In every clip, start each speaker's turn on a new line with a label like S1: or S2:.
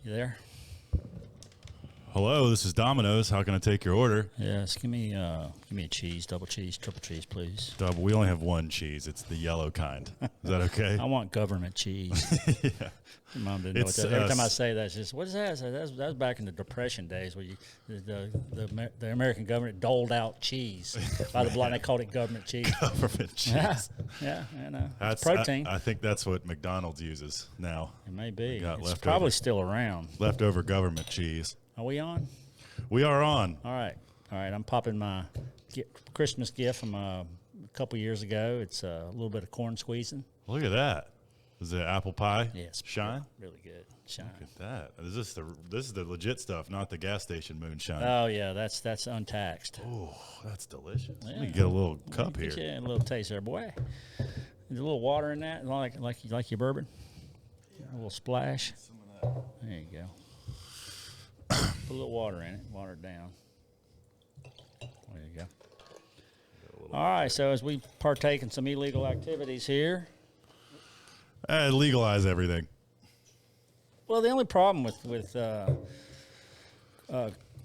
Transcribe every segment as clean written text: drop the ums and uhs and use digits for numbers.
S1: You there?
S2: Hello, this is Domino's. How can I take your order?
S1: Yes, give me a cheese, double cheese, triple cheese, please.
S2: Double. We only have one cheese. It's the yellow kind. Is that okay?
S1: I want government cheese.
S2: Yeah.
S1: Your mom didn't know what that. Every time I say that, it's just, what is that? That was back in the Depression days where the American government doled out cheese by the block. They called it government cheese.
S2: Government cheese.
S1: Yeah, I know.
S2: That's
S1: protein.
S2: I think that's what McDonald's uses now.
S1: It may be. It's
S2: leftover,
S1: probably still around.
S2: Leftover government cheese.
S1: Are we on?
S2: We are on.
S1: All right. I'm popping my Christmas gift from a couple years ago. It's a little bit of corn squeezing.
S2: Look at that. Is it apple pie?
S1: Yes.
S2: Shine?
S1: Really good. Shine.
S2: Look at that. This is the legit stuff, not the gas station moonshine.
S1: Oh yeah, that's untaxed.
S2: Oh, that's delicious.
S1: Yeah.
S2: Let me get a little cup here.
S1: Yeah, a little taste there, boy. There's a little water in that, like your bourbon. Yeah. A little splash.
S2: Some of that.
S1: There you go. Put a little water in it. Water it down. There you go. All right. So as we partake in some illegal activities here.
S2: Legalize everything.
S1: Well, the only problem with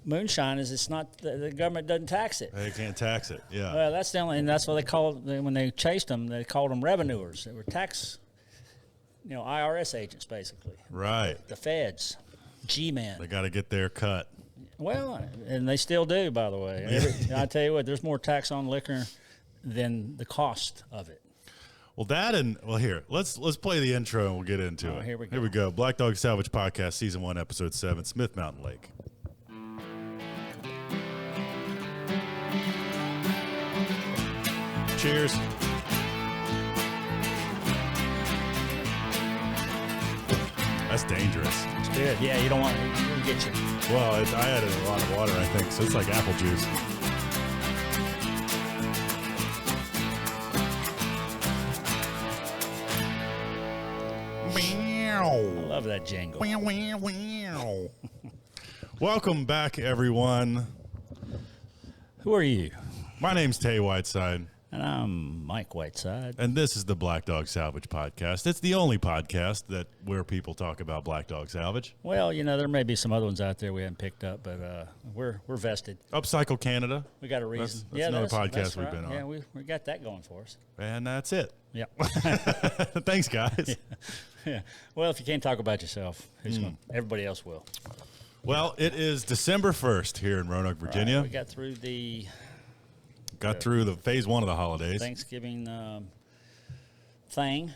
S1: moonshine is it's not the government doesn't tax it.
S2: They can't tax it. Yeah.
S1: Well, that's the only, and that's what they called when they chased them. They called them revenuers. They were tax, IRS agents basically.
S2: Right.
S1: The feds, G-men.
S2: They got to get their cut.
S1: Well, and they still do, by the way. I tell you what, there's more tax on liquor than the cost of it.
S2: Well, here, let's play the intro and we'll get into it.
S1: Here we go.
S2: Here we go. Black Dog Salvage Podcast, Season 1, Episode 7, Smith Mountain Lake. Cheers. That's dangerous.
S1: It's good. Yeah, you don't want it. It'll get you.
S2: Well, I added a lot of water, I think, so it's like apple juice.
S1: I love that jingle.
S2: Welcome back, everyone.
S1: Who are you?
S2: My name's Tay Whiteside.
S1: And I'm Mike Whiteside.
S2: And this is the Black Dog Salvage Podcast. It's the only podcast where people talk about Black Dog Salvage.
S1: Well, there may be some other ones out there we haven't picked up, but we're vested.
S2: Upcycle Canada.
S1: We got a reason.
S2: That's another podcast we've been on.
S1: Yeah, we got that going for us.
S2: And that's it.
S1: Yeah.
S2: Thanks, guys.
S1: Yeah. Well, if you can't talk about yourself, everybody else will.
S2: Well, it is December 1st here in Roanoke, Virginia.
S1: Right, we got through the
S2: phase 1 of the holidays.
S1: Thanksgiving thing.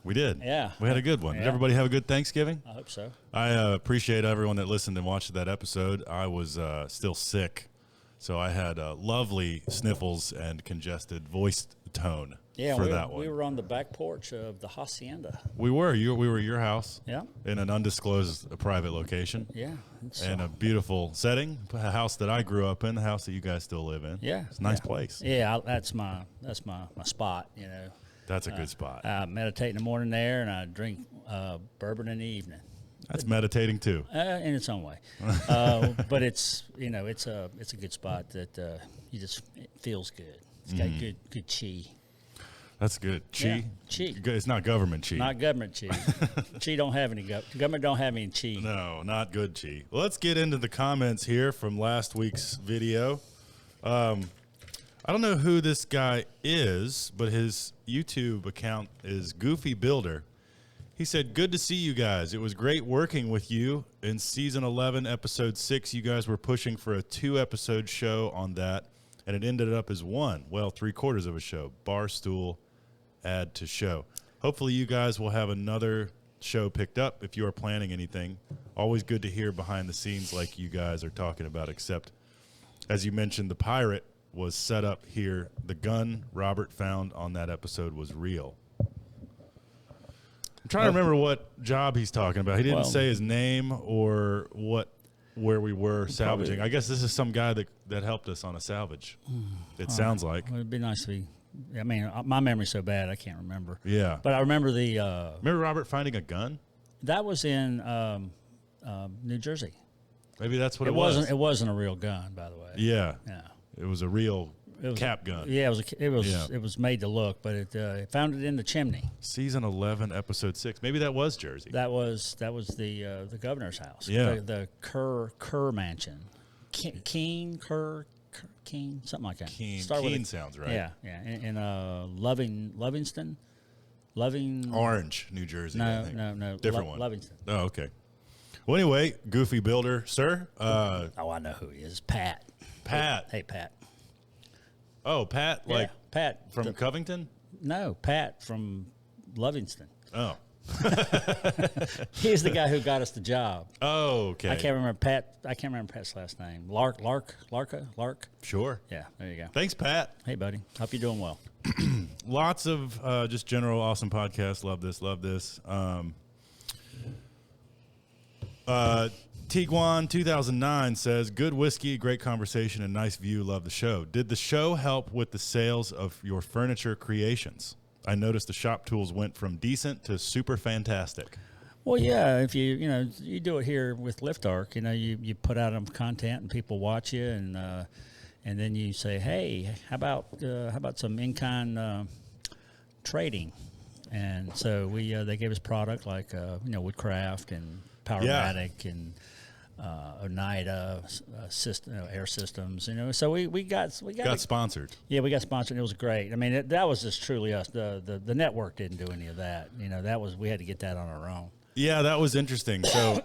S2: We did.
S1: Yeah.
S2: We had a good one. Did everybody have a good Thanksgiving?
S1: I hope so.
S2: I appreciate everyone that listened and watched that episode. I was still sick, so I had lovely sniffles and congested voice tone for that one.
S1: We were on the back porch of the hacienda.
S2: We were. We were at your house.
S1: Yeah.
S2: In an undisclosed private location.
S1: Yeah.
S2: And a beautiful setting, a house that I grew up in, the house that you guys still live in.
S1: Yeah.
S2: It's a nice place.
S1: Yeah, that's my spot,
S2: That's a good spot.
S1: I meditate in the morning there, and I drink bourbon in the evening.
S2: That's meditating too.
S1: In its own way. But it's it's a good spot that it feels good. It's got good chi.
S2: That's good. Chi?
S1: Yeah, chi.
S2: It's not government chi.
S1: Not government chi. Chi don't have any government don't have any chi.
S2: No, not good chi. Well, let's get into the comments here from last week's video. I don't know who this guy is, but his YouTube account is Goofy Builder. He said, "Good to see you guys. It was great working with you in season 11, episode 6. You guys were pushing for a 2-episode show on that, and it ended up as 1. Well, 3/4 of a show. Barstool add to show. Hopefully you guys will have another show picked up if you are planning anything. Always good to hear behind the scenes like you guys are talking about, except, as you mentioned, the pirate was set up here. The gun Robert found on that episode was real." I'm trying to remember what job he's talking about. He didn't say his name or where we were salvaging. I guess this is some guy that helped us on a salvage. It sounds like.
S1: Well, it'd be nice to be. I mean, my memory's so bad I can't remember.
S2: Yeah.
S1: But I remember
S2: remember Robert finding a gun?
S1: That was in New Jersey.
S2: Maybe that's what it was.
S1: It wasn't a real gun, by the way.
S2: Yeah.
S1: Yeah.
S2: It was a real
S1: was
S2: cap gun.
S1: Yeah, it was made to look, but it found it in the chimney.
S2: Season 11, episode 6. Maybe that was Jersey.
S1: That was the governor's house.
S2: Yeah.
S1: The Kerr mansion. Keene, something like that.
S2: Keene sounds right.
S1: Yeah. In Livingston.
S2: Orange, New Jersey. I think.
S1: No.
S2: Different one.
S1: Livingston.
S2: Oh, okay. Well, anyway, goofy builder, sir.
S1: I know who he is. Pat. Hey, Pat.
S2: Oh, Pat,
S1: Yeah, Pat
S2: from Covington?
S1: No, Pat from Livingston.
S2: Oh.
S1: He's the guy who got us the job.
S2: Oh, okay.
S1: I can't remember Pat's last name. Lark.
S2: Sure.
S1: Yeah, there you go.
S2: Thanks, Pat.
S1: Hey, buddy. Hope you're doing well.
S2: Lots of just general awesome podcasts. Love this. Tiguan 2009 says, good whiskey, great conversation, and nice view. Love the show. Did the show help with the sales of your furniture creations? I noticed the shop tools went from decent to super fantastic.
S1: Well, yeah, if you do it here with Lift Arc, you put out content and people watch you, and then you say, hey, how about some in-kind trading? And so they gave us product like Woodcraft and Powermatic and Oneida system, air systems. So we got
S2: sponsored.
S1: Yeah, we got sponsored. It was great. I mean, that was just truly us. The network didn't do any of that. We had to get that on our own.
S2: Yeah, that was interesting. So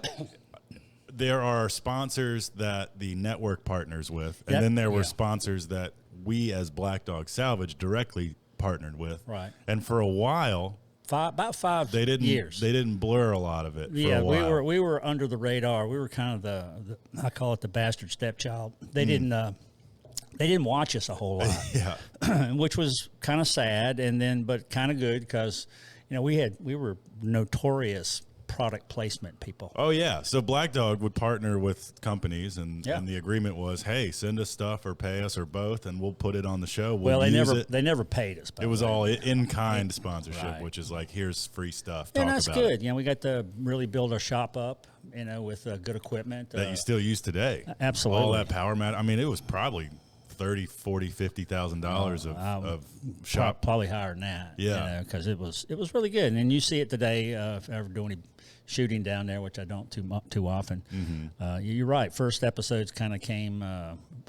S2: there are sponsors that the network partners with, and then there were sponsors that we as Black Dog Salvage directly partnered with.
S1: Right.
S2: And for a while,
S1: about 5 years.
S2: They didn't blur a lot of it.
S1: Yeah,
S2: for a while.
S1: we were under the radar. We were kind of the I call it the bastard stepchild. They didn't watch us a whole lot.
S2: Yeah.
S1: Which was kind of sad, but kind of good because we were notorious product placement people.
S2: Oh yeah, so Black Dog would partner with companies, and the agreement was, hey, send us stuff or pay us or both, and we'll put it on the show.
S1: They never paid us.
S2: It was all in kind sponsorship,
S1: right.
S2: Which is like, here's free stuff.
S1: And that's good. We got to really build our shop up, with good equipment
S2: that you still use today.
S1: Absolutely,
S2: all that power mat. I mean, it was probably $30,000, $40,000, $50,000 of shop.
S1: Probably higher than that.
S2: Yeah,
S1: because it was really good. And you see it today. If I ever do any shooting down there, which I don't too often.
S2: Mm-hmm.
S1: You're right. First episodes kind of came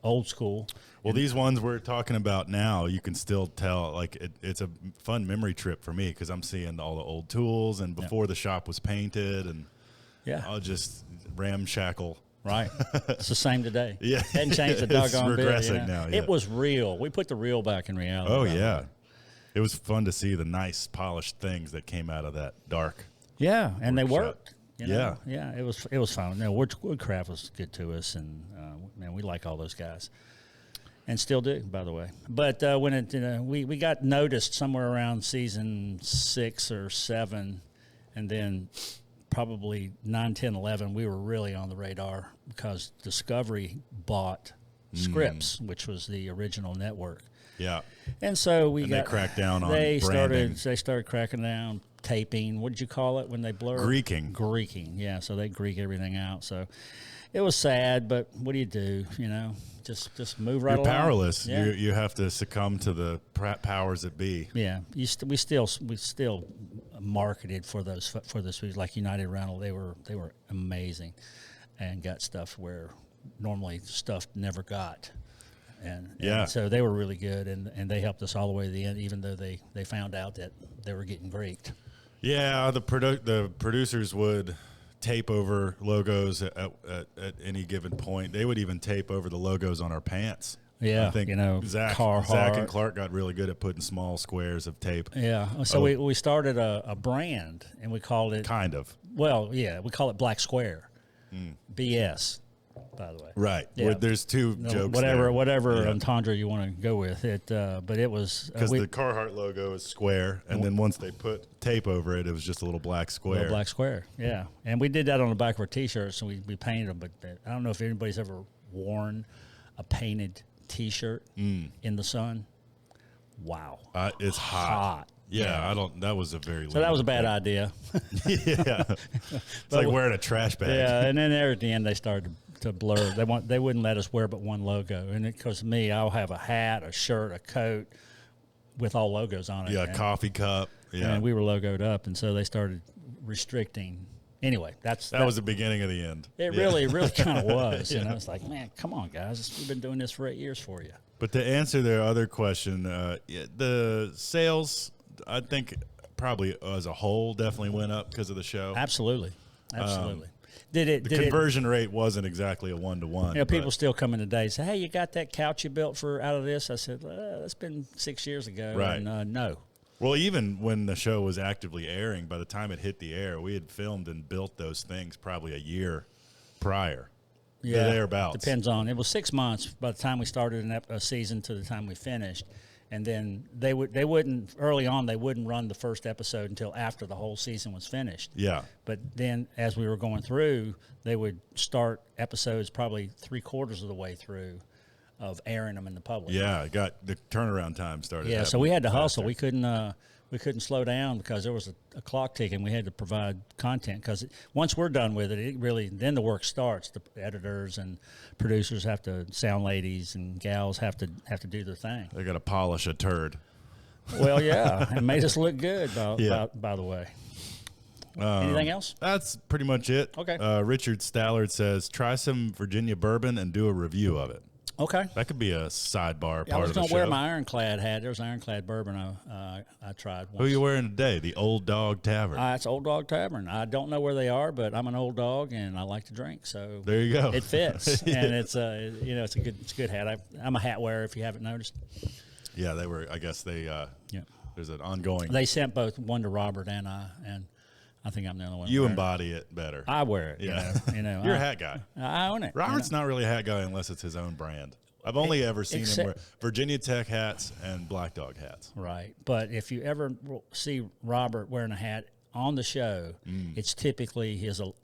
S1: old school.
S2: Well, these ones we're talking about now, you can still tell, like, it's a fun memory trip for me because I'm seeing all the old tools and before the shop was painted, and I'll just ramshackle.
S1: Right. It's the same today.
S2: Yeah.
S1: Hadn't changed a doggone bit.
S2: It's regressing now. Yeah.
S1: It was real. We put the real back in reality.
S2: Oh, yeah. It was fun to see the nice polished things that came out of that dark.
S1: Yeah, and they worked.
S2: Yeah.
S1: It was fun. Woodcraft was good to us, and man, we like all those guys, and still do, by the way. But when we got noticed somewhere around season 6 or 7, and then probably 9, 10, 11, we were really on the radar because Discovery bought Scripps, which was the original network.
S2: Yeah,
S1: and so they
S2: cracked down on
S1: branding. They started cracking down. Taping, what did you call it when they blur?
S2: Greeking,
S1: yeah. So they Greek everything out. So it was sad, but what do? Just move right along.
S2: You're powerless.
S1: Yeah.
S2: You have to succumb to the powers that be.
S1: Yeah, we still marketed for those like United Rental. They were amazing, and got stuff where normally stuff never got. And so they were really good, and they helped us all the way to the end, even though they found out that they were getting Greeked.
S2: Yeah, the producers would tape over logos at any given point. They would even tape over the logos on our pants.
S1: Yeah,
S2: I think Zach and Clark got really good at putting small squares of tape.
S1: Yeah, so we started a brand, and we called it we call it Black Square, BS. By the way,
S2: right? Yeah. There's two jokes.
S1: Whatever entendre you want to go with it, but it was
S2: because the Carhartt logo is square, and then once they put tape over it, it was just a little black square.
S1: Little black square, yeah. And we did that on the back of our T-shirts, and we painted them. But I don't know if anybody's ever worn a painted T-shirt in the sun. Wow,
S2: it's hot. Yeah, I don't. That was a very.
S1: So that was a bad idea.
S2: Yeah, it's like wearing a trash bag.
S1: Yeah, and then there at the end they started to blur. They wouldn't let us wear but one logo, and because me, I'll have a hat, a shirt, a coat with all logos on it.
S2: Yeah, coffee cup. Yeah,
S1: and we were logoed up, and so they started restricting. Anyway, that
S2: was the beginning of the end.
S1: It really kind of was. You know, it's like, man, come on, guys, we've been doing this for 8 years for you.
S2: But to answer their other question, the sales, I think probably as a whole definitely went up because of the show.
S1: Absolutely.
S2: The conversion rate wasn't exactly a 1-to-1.
S1: You know, people still come in today and say, hey, you got that couch you built out of this? I said, well, that's been 6 years ago.
S2: Right.
S1: And no.
S2: Well, even when the show was actively airing, by the time it hit the air, we had filmed and built those things probably a year prior.
S1: Yeah,
S2: thereabouts.
S1: Depends on. It was 6 months by the time we started a season to the time we finished. And then they wouldn't early on. They wouldn't run the first episode until after the whole season was finished.
S2: Yeah.
S1: But then, as we were going through, they would start episodes probably 3/4 of the way through of airing them in the public.
S2: Yeah, it got the turnaround time started.
S1: Yeah, so we had to hustle. We couldn't slow down because there was a clock ticking. We had to provide content because once we're done with it, then the work starts. The editors and producers have to, sound ladies and gals have to do their thing.
S2: They got to polish a turd.
S1: Well, yeah, it made us look good. By the way. Anything else?
S2: That's pretty much it.
S1: Okay.
S2: Richard Stallard says, try some Virginia bourbon and do a review of it.
S1: Okay.
S2: That could be a sidebar part of the show.
S1: I was going to wear my Ironclad hat. There's Ironclad bourbon I tried once.
S2: Who are you wearing today? The Old Dog Tavern.
S1: It's Old Dog Tavern. I don't know where they are, but I'm an old dog and I like to drink. So
S2: there you go.
S1: It fits, and it's a good hat. I'm a hat wearer if you haven't noticed.
S2: Yeah, they were. I guess they. There's an ongoing.
S1: They sent both one to Robert and I think I'm the only one.
S2: You embody it better.
S1: I wear it.
S2: Yeah.
S1: You're
S2: a hat guy.
S1: I own it.
S2: Robert's not really a hat guy unless it's his own brand. I've only ever seen him wear Virginia Tech hats and Black Dog hats.
S1: Right. But if you ever see Robert wearing a hat on the show, it's typically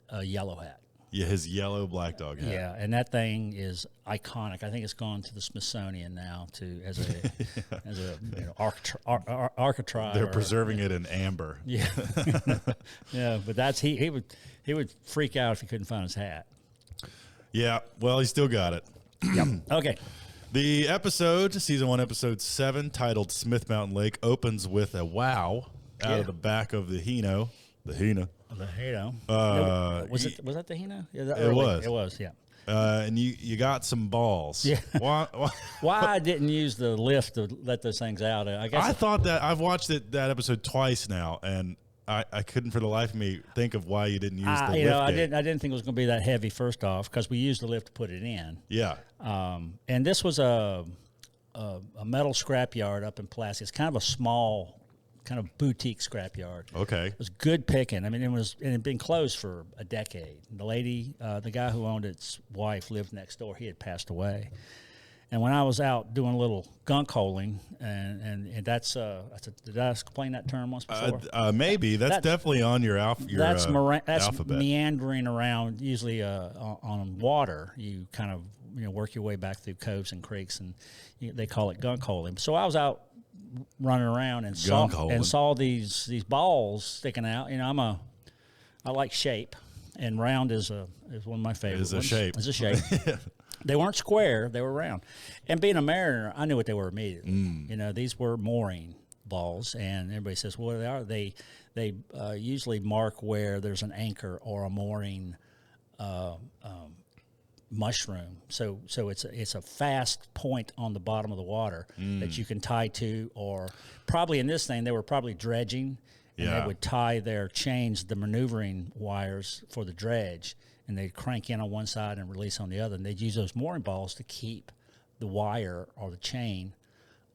S1: a yellow hat.
S2: Yeah, his yellow Black Dog hat.
S1: Yeah, and that thing is iconic. I think it's gone to the Smithsonian now as a architrave.
S2: They're preserving it in amber.
S1: Yeah, yeah. But he would freak out if he couldn't find his hat.
S2: Yeah, well, he still got it.
S1: Yep. Okay.
S2: The episode, season 1, episode 7, titled Smith Mountain Lake, opens with a wow out of the back of the Hino. The Hino.
S1: The Hino. Was that the Hino? Yeah,
S2: it was.
S1: It was, yeah.
S2: And you got some balls.
S1: Yeah.
S2: Why
S1: I didn't use the lift to let those things out?
S2: I thought that I've watched that episode twice now, and I couldn't for the life of me think of why you didn't use the lift.
S1: I didn't think it was going to be that heavy. First off, because we used the lift to put it in.
S2: Yeah.
S1: And this was a metal scrapyard up in Pulaski. It's kind of a small, kind of boutique scrapyard.
S2: Okay.
S1: It was good picking. I mean, it had been closed for a decade. The guy who owned its wife lived next door. He had passed away. And when I was out doing a little gunk holing, and that's did I explain that term once before?
S2: Maybe that's definitely on your
S1: that's
S2: alphabet.
S1: Meandering around, usually on water. You kind of work your way back through coves and creeks, and they call it gunk holing. So I was out running around and saw these balls sticking out. I like shape, and round is one of my favorites.
S2: Is a shape.
S1: They weren't square; they were round. And being a mariner, I knew what they were immediately. These were mooring balls, and everybody says, "What they are?" They usually mark where there's an anchor or a mooring mushroom. So it's a fast point on the bottom of the water that you can tie to, or probably in this thing they were probably dredging, and they would tie their chains, the maneuvering wires for the dredge, and they'd crank in on one side and release on the other, and they'd use those mooring balls to keep the wire or the chain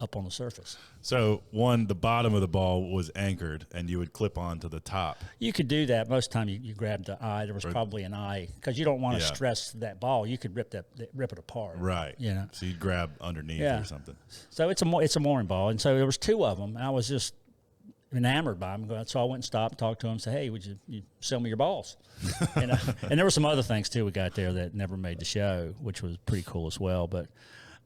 S1: up on the surface.
S2: So the bottom of the ball was anchored, and you would clip on to the top.
S1: You could do that. Most of the time you grabbed the eye. There was probably an eye, because you don't want to stress that ball. You could rip it apart.
S2: Right. So you'd grab underneath or something.
S1: So it's a mooring ball. And so there was two of them. I was just enamored by them. So I went and stopped and talked to them and said, hey, would you sell me your balls? And there were some other things, too, we got there that never made the show, which was pretty cool as well. But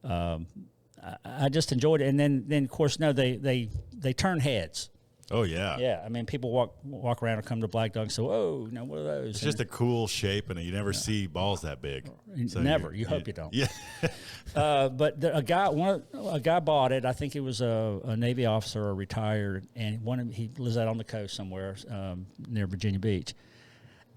S1: I just enjoyed it. And then of course, no, they turn heads.
S2: Oh yeah.
S1: Yeah, I mean, people walk around or come to Black Dog and say, "Whoa, now what are those?"
S2: It's just a cool shape, and you never see balls that big. So
S1: Never. You hope you don't.
S2: Yeah.
S1: But a guy bought it. I think he was a Navy officer or retired, and he lives out on the coast somewhere near Virginia Beach.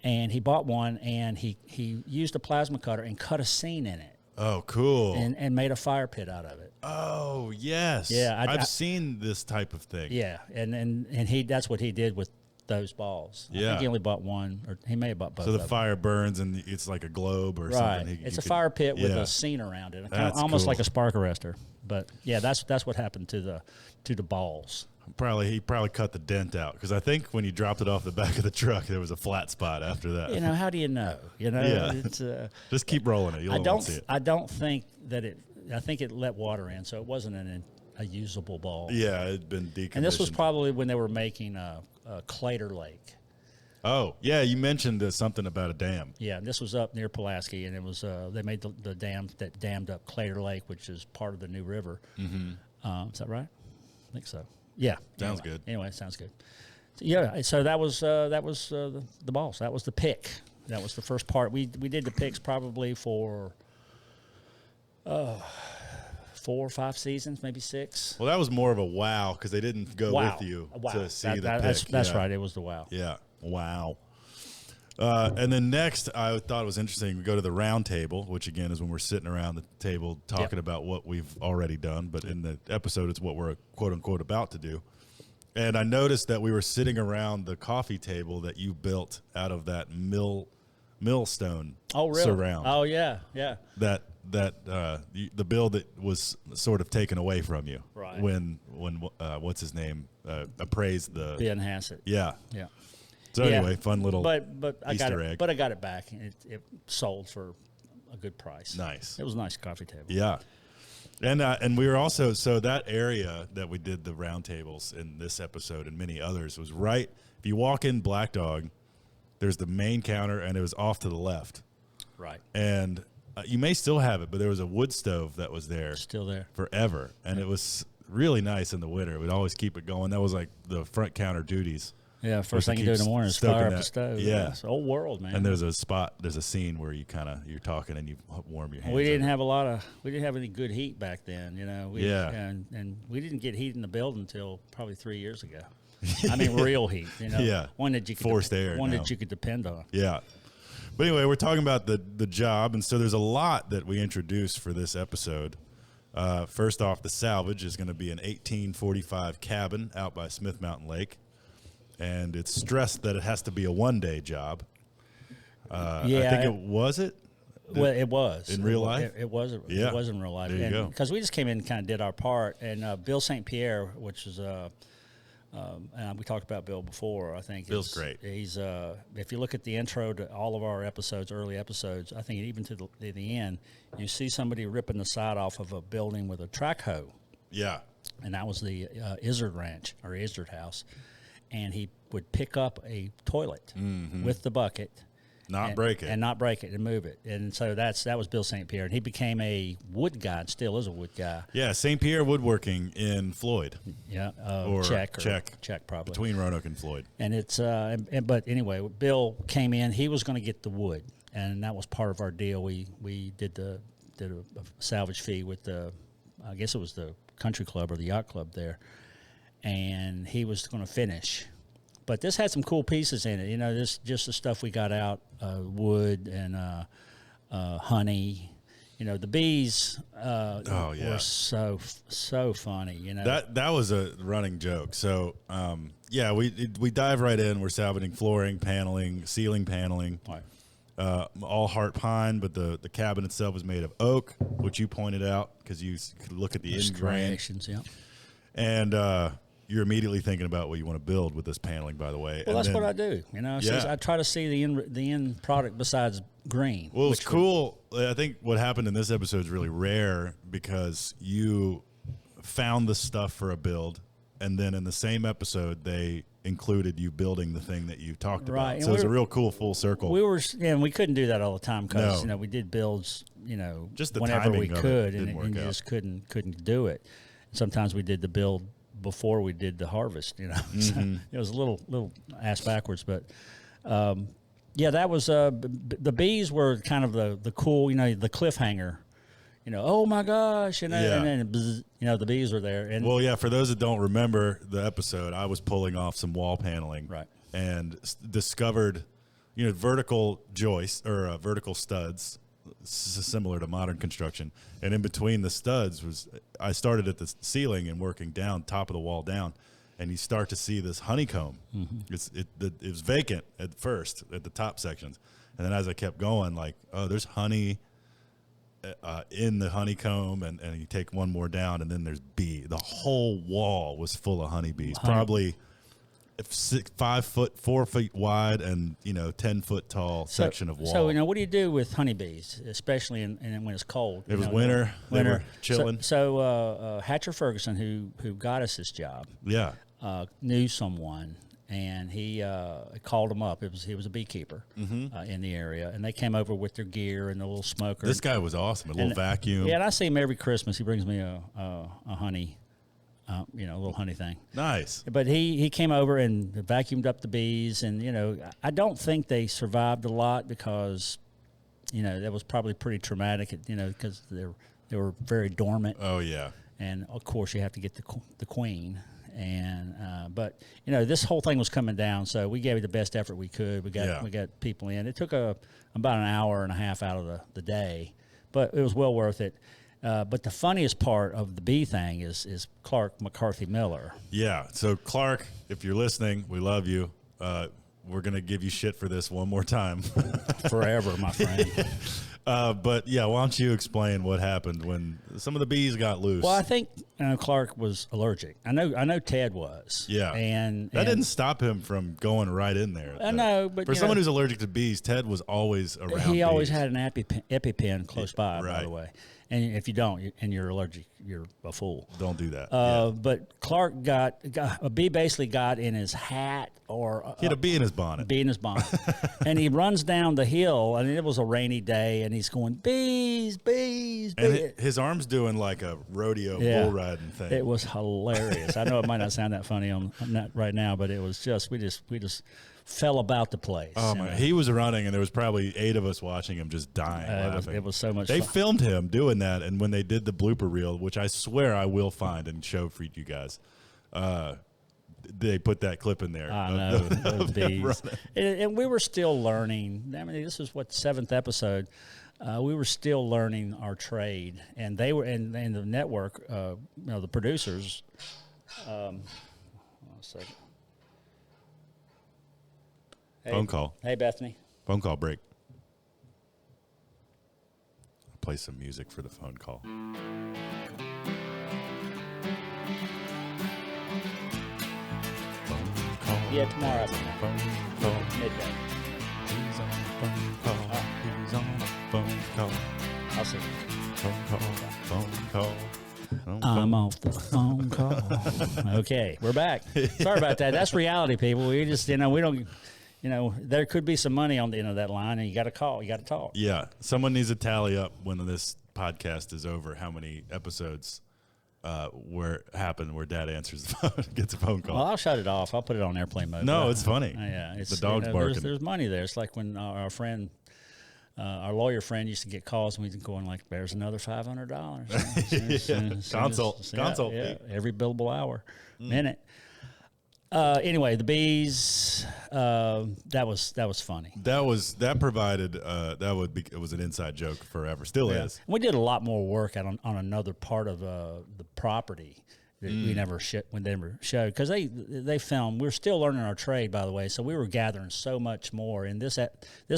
S1: And he bought one, and he used a plasma cutter and cut a scene in it.
S2: Oh, cool.
S1: And made a fire pit out of it.
S2: Oh, yes.
S1: Yeah,
S2: I've seen this type of thing.
S1: Yeah, and that's what he did with those balls. I think he only bought one, or he may have bought both.
S2: So the fire burns, and it's like a globe or something.
S1: It's a fire pit with a scene around it, almost
S2: cool.
S1: like a spark arrestor. But yeah, that's what happened to the balls.
S2: He probably cut the dent out, because I think when you dropped it off the back of the truck, there was a flat spot after that.
S1: You know, how do you know? You know,
S2: Yeah.
S1: it's,
S2: Just keep rolling it. You'll see it.
S1: I don't think that it. I think it let water in, so it wasn't a usable ball.
S2: Yeah, it'd been decommissioned.
S1: And this was probably when they were making a Clater Lake.
S2: Oh, yeah, you mentioned something about a dam.
S1: Yeah, and this was up near Pulaski, and it was they made the dam that dammed up Clater Lake, which is part of the New River. Mm-hmm. Is that right? I think so. Yeah,
S2: sounds good.
S1: Anyway, sounds good. So, yeah, so that was the balls. That was the pick. That was the first part. We did the picks probably for 4 or 5 seasons, maybe 6.
S2: Well, that was more of a wow, because they didn't go with you to see the pick.
S1: That's right. It was the wow.
S2: Yeah, wow. And then next, I thought it was interesting. We go to the round table, which again is when we're sitting around the table talking about what we've already done. But in the episode, it's what we're quote unquote about to do. And I noticed that we were sitting around the coffee table that you built out of that millstone surround.
S1: Oh yeah, yeah.
S2: The build that was sort of taken away from you when what's his name appraised the
S1: Ben Hassett.
S2: Yeah.
S1: Yeah.
S2: So anyway, fun little Easter egg.
S1: But I got it back. It sold for a good price.
S2: Nice.
S1: It was a nice coffee table.
S2: Yeah. And we were also, so that area that we did the round tables in this episode and many others was right. If you walk in Black Dog, there's the main counter, and it was off to the left.
S1: Right.
S2: And you may still have it, but there was a wood stove that was there.
S1: Still there.
S2: Forever. And it was really nice in the winter. We'd always keep it going. That was like the front counter duties.
S1: Yeah, first thing you do in the morning is fire up the stove.
S2: Yeah.
S1: It's old world, man.
S2: And there's a scene where you're talking and you warm your hands.
S1: We didn't have any good heat back then, you know. And we didn't get heat in the building until probably 3 years ago. I mean, real heat, you know.
S2: Yeah.
S1: One that you could
S2: forced air.
S1: One that you could depend on.
S2: Yeah. But anyway, we're talking about the job, and so there's a lot that we introduced for this episode. First off, the salvage is going to be an 1845 cabin out by Smith Mountain Lake. And it's stressed that it has to be a one-day job. I think it was.
S1: Well, it was
S2: in real life.
S1: It was. It was in real life.
S2: There you go.
S1: Because we just came in and kind of did our part. And Bill St. Pierre, which is and we talked about Bill before. I think
S2: Bill's great.
S1: He's if you look at the intro to all of our episodes, early episodes, I think even to the end, you see somebody ripping the side off of a building with a track hoe.
S2: Yeah.
S1: And that was the Izzard Ranch or Izzard House. And he would pick up a toilet with the bucket,
S2: not break it,
S1: and move it. And so that was Bill St. Pierre, and he became a wood guy, and still is a wood guy.
S2: Yeah, St. Pierre Woodworking in Floyd.
S1: Yeah,
S2: Czech
S1: probably
S2: between Roanoke and Floyd.
S1: And it's but anyway, Bill came in. He was going to get the wood, and that was part of our deal. We did a salvage fee with I guess it was the country club or the yacht club there. And he was going to finish. But this had some cool pieces in it. You know, this just the stuff we got out, wood and honey. You know, the bees were so funny, you know.
S2: That was a running joke. So, we dive right in. We're salvaging flooring, paneling, ceiling paneling. Right. All heart pine, but the cabin itself was made of oak, which you pointed out because you could look at the end grain.
S1: Yeah.
S2: And you're immediately thinking about what you want to build with this paneling, by the way.
S1: Well, that's what I do. You know, I try to see the end product besides green.
S2: Well, it's cool. I think what happened in this episode is really rare because you found the stuff for a build, and then in the same episode they included you building the thing that you talked about. So it's a real cool full circle.
S1: We couldn't do that all the time because we did builds,
S2: just the
S1: whenever
S2: timing
S1: we
S2: of
S1: could,
S2: it
S1: and you just couldn't do it. Sometimes we did the build before we did the harvest. You know, so it was a little ass backwards, but. Yeah, that was the bees were kind of the cool, you know, the cliffhanger. You know, oh my gosh, and then bzz, you know, the bees were there. And
S2: well, yeah, for those that don't remember the episode, I was pulling off some wall paneling,
S1: right,
S2: and discovered, you know, vertical joists or vertical studs, similar to modern construction. And in between the studs I started at the ceiling and working down top of the wall down. And you start to see this honeycomb. It was vacant at first at the top sections, and then as I kept going, like, oh, there's honey in the honeycomb, and you take one more down, and then there's bee. The whole wall was full of honeybees, probably 5 foot, 4 feet wide, and 10-foot tall section of wall.
S1: So what do you do with honeybees, especially when it's cold?
S2: It was winter. They were chilling.
S1: So Hatcher Ferguson, who got us this job, knew someone, and he called him up. He was a beekeeper in the area, and they came over with their gear and a little smoker.
S2: This guy was awesome. A little vacuum.
S1: Yeah, and I see him every Christmas. He brings me a honey. A little honey thing.
S2: Nice.
S1: But he came over and vacuumed up the bees, and I don't think they survived a lot because, that was probably pretty traumatic. Because they were very dormant.
S2: Oh yeah.
S1: And of course you have to get the queen, and but this whole thing was coming down, so we gave it the best effort we could. We got people in. It took about an hour and a half out of the day, but it was well worth it. But the funniest part of the bee thing is Clark McCarthy Miller. Yeah.
S2: So Clark, if you're listening, we love you. We're gonna give you shit for this one more time,
S1: forever, my friend.
S2: But yeah, why don't you explain what happened when some of the bees got loose?
S1: Well, I think Clark was allergic. I know Ted was.
S2: Yeah,
S1: and
S2: that didn't stop him from going right in there.
S1: I know, but
S2: for someone who's allergic to bees, Ted was always around.
S1: He always
S2: bees.
S1: had an EpiPen close by,
S2: right.
S1: by the way. And if you don't, and you're allergic, you're a fool.
S2: Don't do that.
S1: But Clark got a bee. Basically, got in his hat, or
S2: he had a bee in his bonnet.
S1: Bee in his bonnet, and he runs down the hill. And it was a rainy day, and he's going bees, bees,
S2: and
S1: bees.
S2: His arm's doing like a rodeo bull riding thing.
S1: It was hilarious. I know it might not sound that funny on that right now, but it was just we just fell about the place.
S2: Oh my! He was running, and there was probably 8 of us watching him just dying laughing.
S1: It was so much
S2: They
S1: fun.
S2: filmed him doing that, and when they did the blooper reel, which I swear I will find and show for you guys, they put that clip in there.
S1: I know, those bees. And we were still learning. I mean, this is what, 7th episode. We were still learning our trade, and they were, and the network, the producers. Hold on a second. Hey,
S2: phone call.
S1: Hey, Bethany.
S2: Phone call break. I'll play some music for the phone call. Phone call.
S1: Yeah, tomorrow afternoon.
S2: Phone call.
S1: Midday.
S2: He's on the phone call. He's on the phone call.
S1: I'll see.
S2: Phone call. Phone call.
S1: I'm off the phone call. Okay, we're back. Sorry about that. That's reality, people. We just, we don't, there could be some money on the end of that line, and you got to call. You got to talk.
S2: Yeah, someone needs to tally up when this podcast is over how many episodes where Dad answers the phone, gets a phone call.
S1: Well, I'll shut it off. I'll put it on airplane mode.
S2: No, it's funny.
S1: Yeah, it's
S2: the dog's barking.
S1: There's money there. It's like when our friend. Our lawyer friend used to get calls, and we'd go like, "There's another $500."
S2: Consult.
S1: Yeah, every billable hour, minute. Anyway, the bees. That was funny.
S2: That provided. It was an inside joke forever. Still is.
S1: We did a lot more work on another part of the property that we never showed because they filmed. We're still learning our trade, by the way. So we were gathering so much more. In this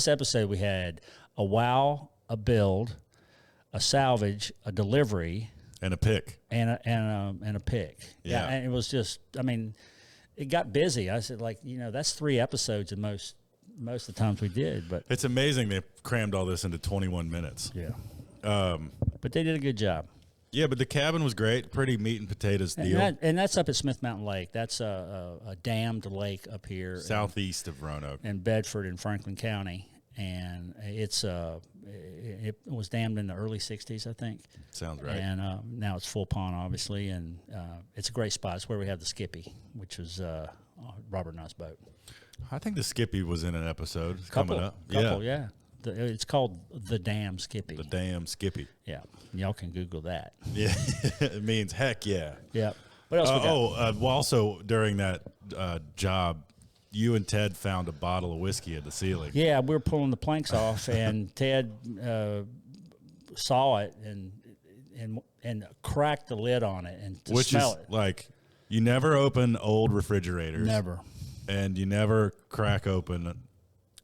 S1: episode, we had a wow, a build, a salvage, a delivery,
S2: and a pick,
S1: and a pick.
S2: Yeah,
S1: and it was just. I mean, it got busy. I said, that's 3 episodes in most of the times we did. But
S2: it's amazing they crammed all this into 21 minutes.
S1: Yeah, but they did a good job.
S2: Yeah, but the cabin was great. Pretty meat and potatoes deal.
S1: And that's up at Smith Mountain Lake. That's a dammed lake up here.
S2: Southeast of Roanoke.
S1: In Bedford in Franklin County. And it's it was dammed in the early 60s, I think.
S2: Sounds right.
S1: And now it's full pond, obviously, and it's a great spot. It's where we have the Skippy, which was Robert and I's boat.
S2: I think the Skippy was in an episode
S1: Couple,
S2: coming up.
S1: yeah. It's called the Damn Skippy.
S2: The Damn Skippy.
S1: Yeah, y'all can Google that.
S2: Yeah, it means heck yeah.
S1: Yeah. What else we got?
S2: Well, also during that job, you and Ted found a bottle of whiskey at the ceiling.
S1: Yeah, we were pulling the planks off, and Ted saw it and cracked the lid on it and to
S2: Which
S1: smell
S2: is
S1: it.
S2: like, you never open old refrigerators.
S1: Never.
S2: And you never crack open.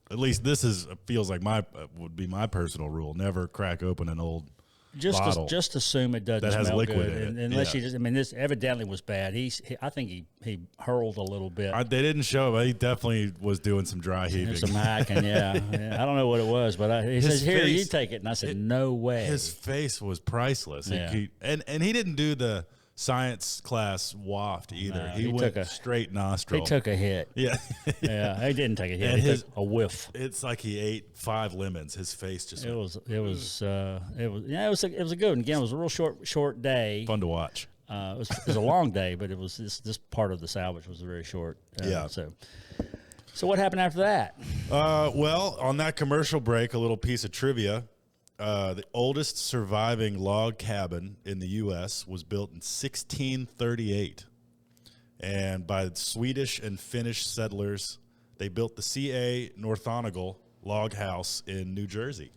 S2: At least this feels like would be my personal rule. Never crack open an old bottle.
S1: Just assume it doesn't
S2: that has
S1: smell
S2: liquid
S1: good,
S2: in it.
S1: unless you just. I mean, this evidently was bad. I think he hurled a little bit.
S2: They didn't show, but he definitely was doing some dry heaving.
S1: Some hacking, yeah. I don't know what it was, but he says, "Here, you take it," and I said, "No way."
S2: His face was priceless.
S1: Yeah.
S2: And he didn't do the science class waft either. He went straight nostril.
S1: He took a hit.
S2: Yeah.
S1: Yeah, he didn't take a hit.
S2: And
S1: He took a whiff.
S2: It's like he ate 5 lemons. His face just
S1: It was a good one. Again, it was a real short day.
S2: fun to watch.
S1: It was a long day, but it was this part of the salvage was very short.
S2: Yeah.
S1: So what happened after that?
S2: Well, on that commercial break, a little piece of trivia. The oldest surviving log cabin in the U.S. was built in 1638. And by Swedish and Finnish settlers, they built the C.A. Northonagle log house in New Jersey.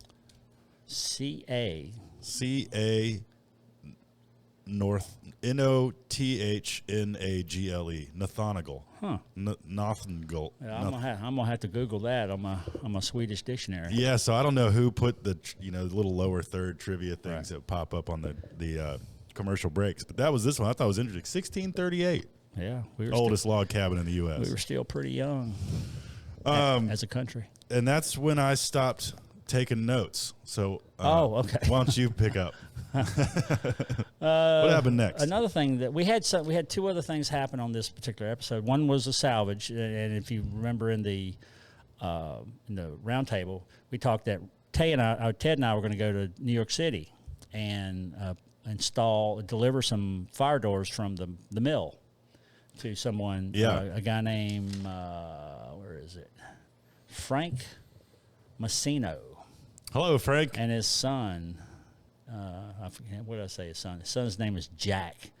S1: C.A.
S2: C.A. Nothnagle. Northonagle.
S1: Huh.
S2: Northonagle.
S1: Yeah, I'm gonna have to Google that on my Swedish dictionary.
S2: Yeah, so I don't know who put the little lower third trivia things that pop up on the commercial breaks, but that was this one. I thought it was interesting. 1638.
S1: Yeah, we were
S2: Oldest log cabin in the U.S.
S1: We were still pretty young as a country.
S2: And that's when I stopped taking notes. So,
S1: okay.
S2: Why don't you pick up? What happened next?
S1: Another thing that we had 2 other things happen on this particular episode. One was a salvage, and if you remember in the round table, we talked that Ted and I were going to go to New York City and deliver some fire doors from the mill to someone.
S2: Yeah.
S1: A guy named where is it? Frank Massino.
S2: Hello, Frank.
S1: And his son. I forget what did I say. His son. His son's name is Jack.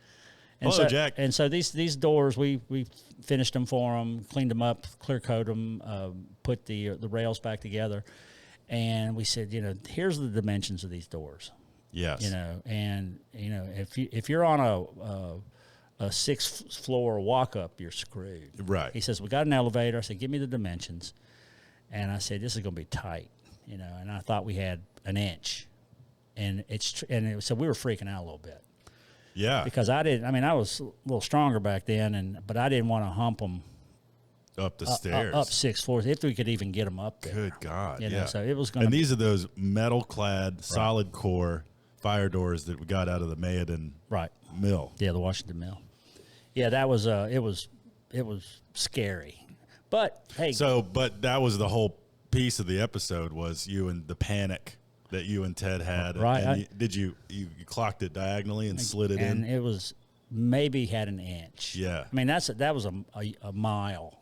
S1: And
S2: Hello, Jack.
S1: And so these doors, we finished them for him, cleaned them up, clear coat them, put the rails back together, and we said, here's the dimensions of these doors.
S2: Yes.
S1: And if you're on a 6th floor walk up, you're screwed.
S2: Right.
S1: He says, we got an elevator. I said, give me the dimensions, and I said, this is going to be tight, and I thought we had an inch. So we were freaking out a little bit.
S2: Yeah.
S1: Because I was a little stronger back then, but I didn't want to hump them
S2: up the stairs.
S1: Up 6 floors, if we could even get them up there.
S2: Good God.
S1: Yeah.
S2: Yeah.
S1: So it was going to
S2: And these are those metal-clad, solid core fire doors that we got out of the Mayodan mill.
S1: Yeah, the Washington mill. Yeah, that was, it was scary. But, hey.
S2: But that was the whole piece of the episode was you and the panic that you and Ted had.
S1: Right.
S2: And you clocked it diagonally and slid it in?
S1: And it was maybe had an inch.
S2: Yeah.
S1: I mean, that was a mile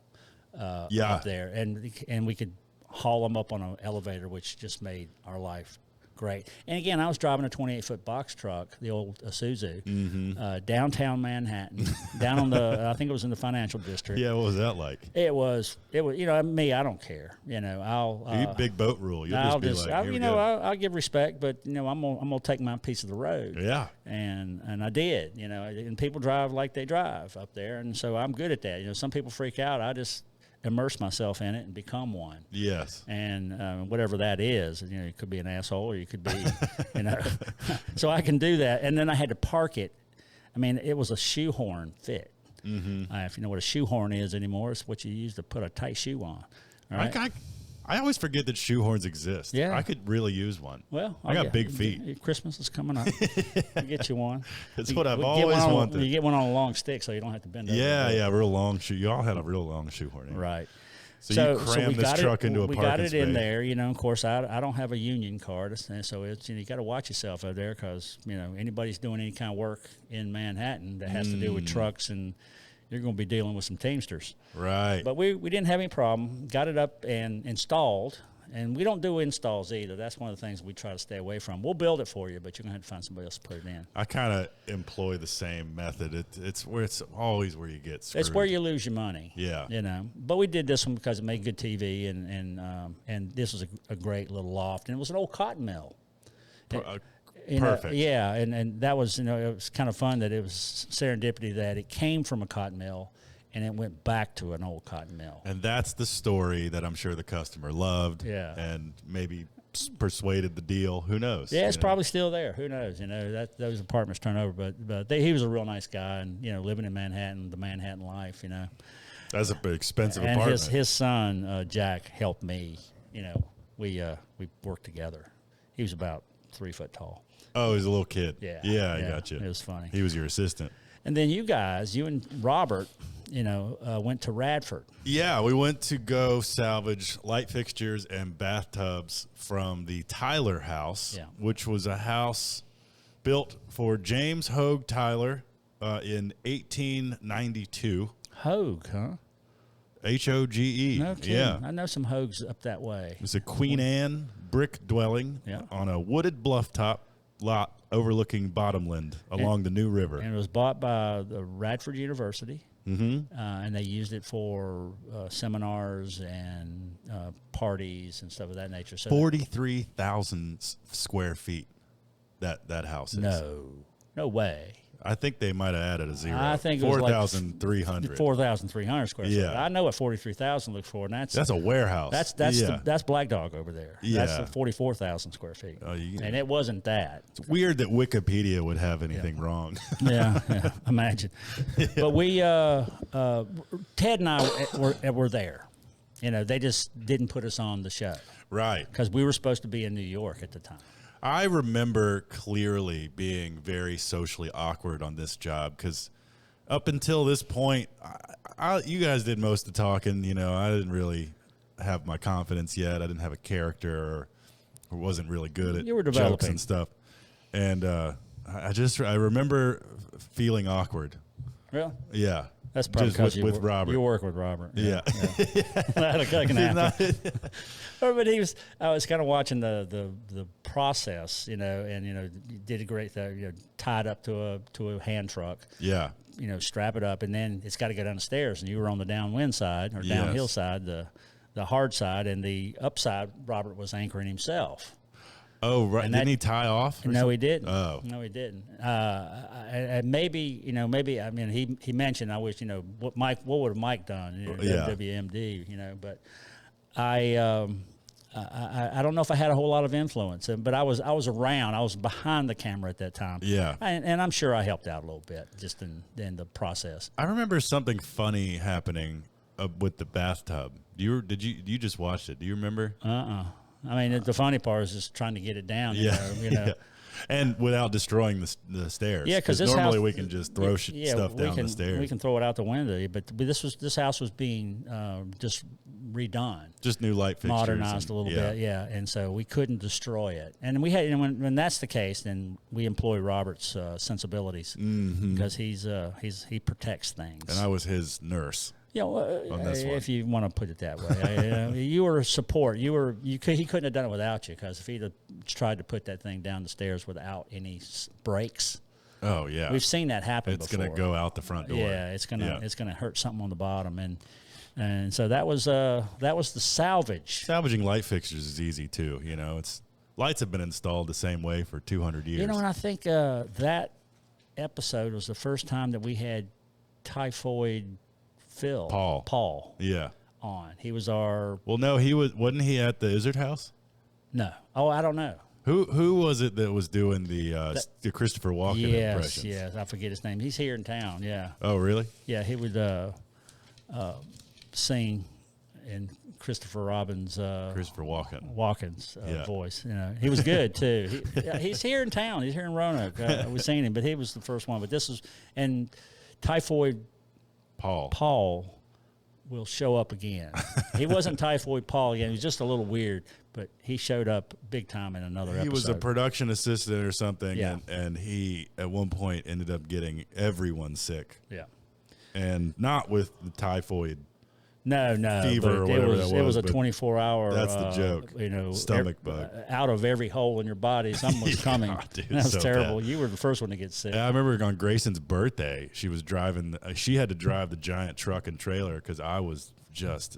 S1: up there. And we could haul them up on an elevator, which just made our life great. And again, I was driving a 28-foot box truck, the old Isuzu, downtown Manhattan, down on I think it was in the financial district.
S2: Yeah, what was that like?
S1: It was, me, I don't care.
S2: You big boat rule. You'll
S1: I'll give respect, but I'm gonna take my piece of the road.
S2: Yeah.
S1: And I did, and people drive like they drive up there, and so I'm good at that. Some people freak out. I just immerse myself in it and become one.
S2: Yes.
S1: And whatever that is, you could be an asshole or you could be, so I can do that. And then I had to park it. I mean, it was a shoehorn fit. Mm-hmm. If you know what a shoehorn is anymore, it's what you use to put a tight shoe on. All right?
S2: I always forget that shoehorns exist.
S1: Yeah.
S2: I could really use one.
S1: Well,
S2: I got big feet.
S1: Christmas is coming up. I'll get you one.
S2: That's what I've always wanted.
S1: You get one on a long stick so you don't have to bend over.
S2: Yeah, real long shoe. You all had a real long shoehorn.
S1: Right.
S2: So you cram this truck into a parking
S1: We got it in
S2: space.
S1: there, you know. Of course, I don't have a union card, and so it's, you know, you got to watch yourself out there because, you know, anybody's doing any kind of work in Manhattan that has to do with trucks, and you're going to be dealing with some Teamsters.
S2: Right.
S1: But we didn't have any problem. Got it up and installed. And we don't do installs either. That's one of the things we try to stay away from. We'll build it for you, but you're going to have to find somebody else to put it in.
S2: I kind of employ the same method. It's always where you get screwed.
S1: It's where you lose your money.
S2: Yeah.
S1: You know. But we did this one because it made good TV, and this was a great little loft. And it was an old cotton mill.
S2: Perfect.
S1: Yeah, and that was, you know, it was kind of fun that it was serendipity that it came from a cotton mill, and it went back to an old cotton mill.
S2: And that's the story that I'm sure the customer loved.
S1: Yeah.
S2: And maybe persuaded the deal. Who knows?
S1: Yeah, it's probably still there. Who knows? You know, that those apartments turn over, but he was a real nice guy, and, you know, living in Manhattan, the Manhattan life, you know.
S2: That's an expensive
S1: And
S2: apartment.
S1: his son Jack helped me. You know, we worked together. He was about 3 foot tall.
S2: Oh, he's a little kid.
S1: Yeah.
S2: Yeah, I got you.
S1: It was funny.
S2: He was your assistant.
S1: And then you and Robert, you know, went to Radford.
S2: Yeah, we went to go salvage light fixtures and bathtubs from the Tyler house, which was a house built for James Hogue Tyler in 1892.
S1: Hogue, huh?
S2: H-O-G-E.
S1: No kidding.
S2: Yeah.
S1: I know some Hogues up that way.
S2: It's a Queen Anne brick dwelling on a wooded bluff top lot overlooking Bottomland along the New River.
S1: And it was bought by the Radford University. Mm-hmm. And they used it for seminars and parties and stuff of that nature. So
S2: 43,000 square feet that house is.
S1: No way.
S2: I think they might have added a zero.
S1: I think it was
S2: 4,300.
S1: 4,300 square
S2: Yeah.
S1: feet. I know what 43,000 looks for, and that's
S2: a warehouse.
S1: That's Black Dog over there.
S2: Yeah.
S1: That's the 44,000 square feet.
S2: Oh,
S1: and it wasn't that.
S2: It's weird that Wikipedia would have anything wrong.
S1: yeah, imagine. But we, Ted and I were there. You know, they just didn't put us on the show.
S2: Right.
S1: Because we were supposed to be in New York at the time.
S2: I remember clearly being very socially awkward on this job because up until this point, you guys did most of the talking. You know, I didn't really have my confidence yet. I didn't have a character or wasn't really good at jokes and stuff. And I remember feeling awkward.
S1: Really?
S2: Yeah.
S1: That's probably because
S2: with Robert.
S1: You work with Robert.
S2: Yeah.
S1: That can happen. But I was kind of watching the process, you know, and, you know, you did a great thing, you know, tied up to a hand truck.
S2: Yeah.
S1: You know, strap it up, and then it's got to go down the stairs, and you were on the downwind side or downhill side, the hard side, and the upside, Robert was anchoring himself.
S2: Oh, right. Didn't he tie off?
S1: No, he didn't.
S2: Oh.
S1: No, he didn't. And maybe, I mean, he mentioned, I wish, you know, what would have Mike done? You know, WMD, you know, but I don't know if I had a whole lot of influence, but I was around. I was behind the camera at that time.
S2: Yeah.
S1: And I'm sure I helped out a little bit just in the process.
S2: I remember something funny happening with the bathtub. You just watched it. Do you remember?
S1: I mean, the funny part is just trying to get it down. You know.
S2: Yeah. And without destroying the stairs.
S1: Yeah, because
S2: normally we can just throw stuff down the stairs.
S1: We can throw it out the window, but this house was being just redone,
S2: just new light fixtures,
S1: modernized a little bit, and so we couldn't destroy it. And we had, and when that's the case, then we employ Robert's sensibilities because he protects things.
S2: And I was his nurse.
S1: You know, if you want to put it that way, you were support. He couldn't have done it without you, because if he'd have tried to put that thing down the stairs without any brakes,
S2: oh yeah,
S1: we've seen that happen.
S2: It's
S1: before.
S2: going to go out the front door.
S1: Yeah, it's gonna hurt something on the bottom, and so that was the salvage.
S2: Salvaging light fixtures is easy too. You know, lights have been installed the same way for 200 years.
S1: You know, and I think that episode was the first time that we had Typhoid Phil Paul.
S2: Yeah.
S1: On. He was our.
S2: Well, no, wasn't he at the Izzard house?
S1: No. Oh, I don't know.
S2: Who was it that was doing the Christopher Walken impressions?
S1: Yes, I forget his name. He's here in town. Yeah.
S2: Oh, really?
S1: Yeah, he would sing in Christopher Robin's
S2: Christopher
S1: Walken's voice. You know, he was good too. He's here in town. He's here in Roanoke. We've seen him, but he was the first one. But this was, and Typhoid Paul will show up again. He wasn't Typhoid Paul again. He was just a little weird, but he showed up big time in another episode.
S2: He was a production assistant or something,
S1: Yeah.
S2: and he, at one point, ended up getting everyone sick.
S1: Yeah.
S2: And not with the typhoid.
S1: No,
S2: Fever or whatever that
S1: it was a
S2: but
S1: 24-hour.
S2: that's the joke. Stomach bug.
S1: Out of every hole in your body, something was coming.
S2: Dude,
S1: that was
S2: so
S1: terrible.
S2: bad.
S1: You were the first one to get sick.
S2: I remember on Grayson's birthday, she was driving. She had to drive the giant truck and trailer because I was just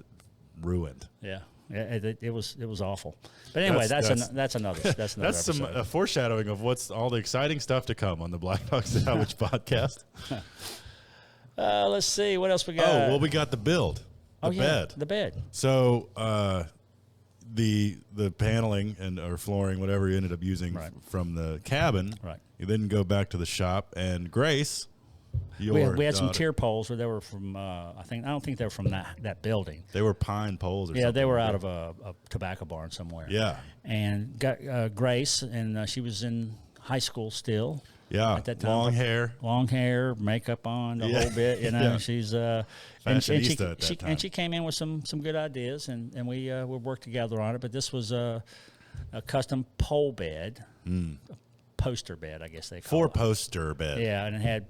S2: ruined.
S1: Yeah. It was awful. But anyway, that's another
S2: That's
S1: episode.
S2: some foreshadowing of what's all the exciting stuff to come on the Black Dog Salvage podcast.
S1: Let's see what else we got.
S2: Oh, well, we got the build. The bed. So the paneling or flooring, whatever you ended up using from the cabin, you then go back to the shop, and Grace,
S1: we had some tier poles where they were from. I don't think they were from that building.
S2: They were pine poles. Or something.
S1: They were out of a tobacco barn somewhere.
S2: Yeah,
S1: and got Grace, and she was in high school still.
S2: Yeah,
S1: at that time,
S2: long hair,
S1: makeup on the whole bit. You know, she's
S2: fashionista
S1: and she came in with some good ideas, and we worked together on it. But this was a custom pole bed, a poster bed, I guess they call it.
S2: 4-poster bed.
S1: Yeah, and it had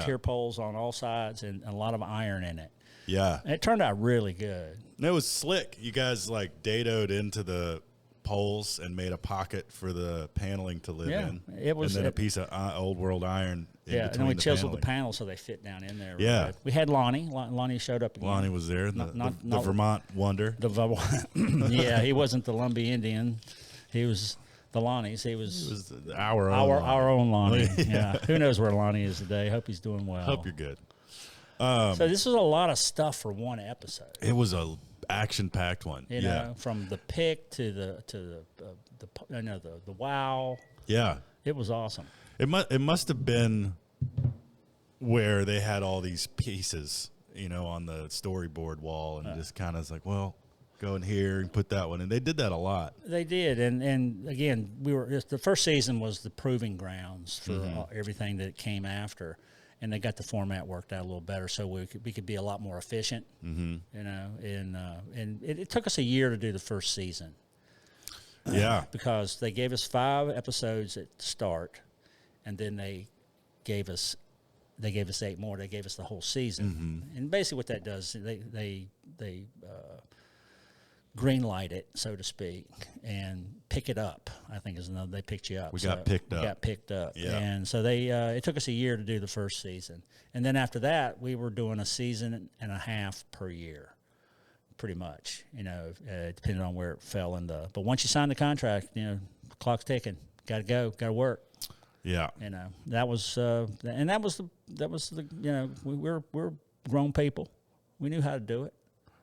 S1: tier poles on all sides and a lot of iron in it.
S2: Yeah,
S1: and it turned out really good.
S2: And it was slick. You guys like dadoed into the poles and made a pocket for the paneling to live in.
S1: It was,
S2: and then a piece of old world iron.
S1: And then we chiseled the panels so they fit down in there.
S2: Yeah,
S1: we had Lonnie. Lonnie showed up again.
S2: Lonnie was there. The Vermont Wonder.
S1: Yeah, he wasn't the Lumbee Indian. He was the Lonnie's. He was
S2: our
S1: own Lonnie. Yeah. Who knows where Lonnie is today? Hope he's doing well.
S2: Hope you're good.
S1: So this was a lot of stuff for one episode.
S2: It was a action-packed one.
S1: You know, from the pick to the wow.
S2: Yeah,
S1: it was awesome.
S2: It must have been where they had all these pieces, you know, on the storyboard wall, and just kind of like, well, go in here and put that one, and they did that a lot.
S1: They did, and again, the first season was the proving grounds for everything that came after. And they got the format worked out a little better, so we could be a lot more efficient. You know, and it took us a year to do the first season.
S2: Yeah,
S1: because they gave us 5 episodes at the start, and then they gave us 8 more. They gave us the whole season, and basically what that does, they green light it, so to speak, and pick it up. I think is another. They picked you up.
S2: We got picked up.
S1: Yeah. And so it took us a year to do the first season, and then after that, we were doing a season and a half per year, pretty much. You know, depending on where it fell in the. But once you sign the contract, you know, the clock's ticking. Got to go. Got to work.
S2: Yeah.
S1: You know, that was the you know, we're grown people. We knew how to do it.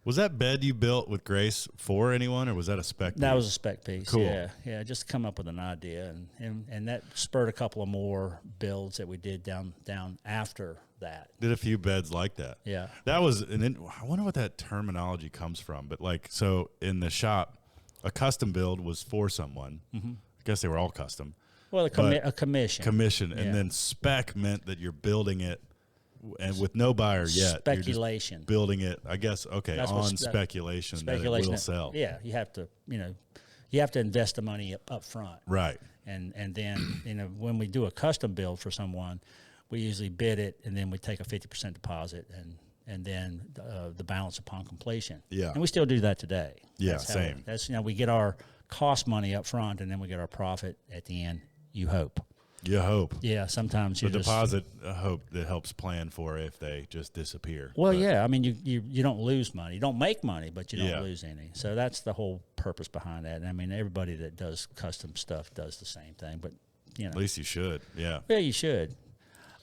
S2: Was that bed you built with Grace for anyone, or was that a spec piece?
S1: That was a spec piece.
S2: Cool.
S1: Yeah, just to come up with an idea, and that spurred a couple of more builds that we did down after that.
S2: Did a few beds like that.
S1: Yeah.
S2: That was, I wonder what that terminology comes from, but like, so in the shop, a custom build was for someone. I guess they were all custom.
S1: Well, a commission.
S2: Commission, and then spec meant that you're building it. And with no buyer yet,
S1: speculation,
S2: you're just building it. I guess on speculation that it will sell.
S1: Yeah, you have to invest the money up front,
S2: right?
S1: And then when we do a custom build for someone, we usually bid it, and then we take a 50% deposit, and then the balance upon completion.
S2: Yeah,
S1: and we still do that today.
S2: Yeah, same.
S1: We get our cost money up front, and then we get our profit at the end. You hope.
S2: You hope.
S1: Yeah, sometimes
S2: the deposit hope that helps plan for if they just disappear.
S1: Well, I mean, you don't lose money. You don't make money, but you don't lose any. So that's the whole purpose behind that. I mean, everybody that does custom stuff does the same thing, but
S2: at least you should. Yeah.
S1: Yeah, you should.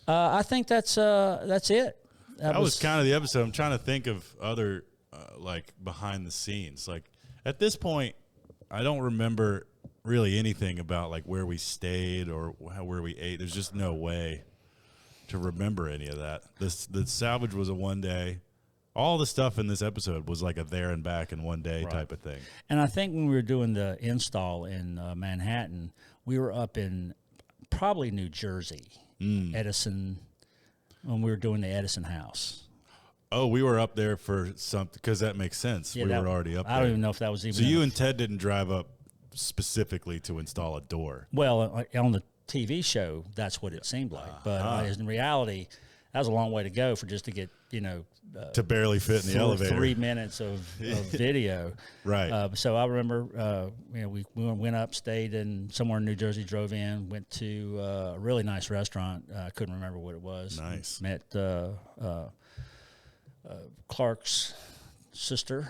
S1: I think that's it.
S2: That was kind of the episode. I'm trying to think of other like behind the scenes. Like at this point, I don't remember really anything about like where we stayed or where we ate. There's just no way to remember any of that. The salvage was a one day. All the stuff in this episode was like a there and back in one day type of thing.
S1: And I think when we were doing the install in Manhattan, we were up in probably New Jersey, Edison, when we were doing the Edison house.
S2: Oh, we were up there for something because that makes sense.
S1: Yeah,
S2: we were already up there.
S1: I don't even know if that was even.
S2: So you and Ted didn't drive up specifically to install a door.
S1: Well, on the TV show, that's what it seemed like. But in reality, that was a long way to go for just to get,
S2: to barely fit in the elevator.
S1: 3 minutes of video.
S2: Right.
S1: So I remember, we went up, stayed in somewhere in New Jersey, drove in, went to a really nice restaurant. I couldn't remember what it was.
S2: Nice.
S1: Met Clark's sister.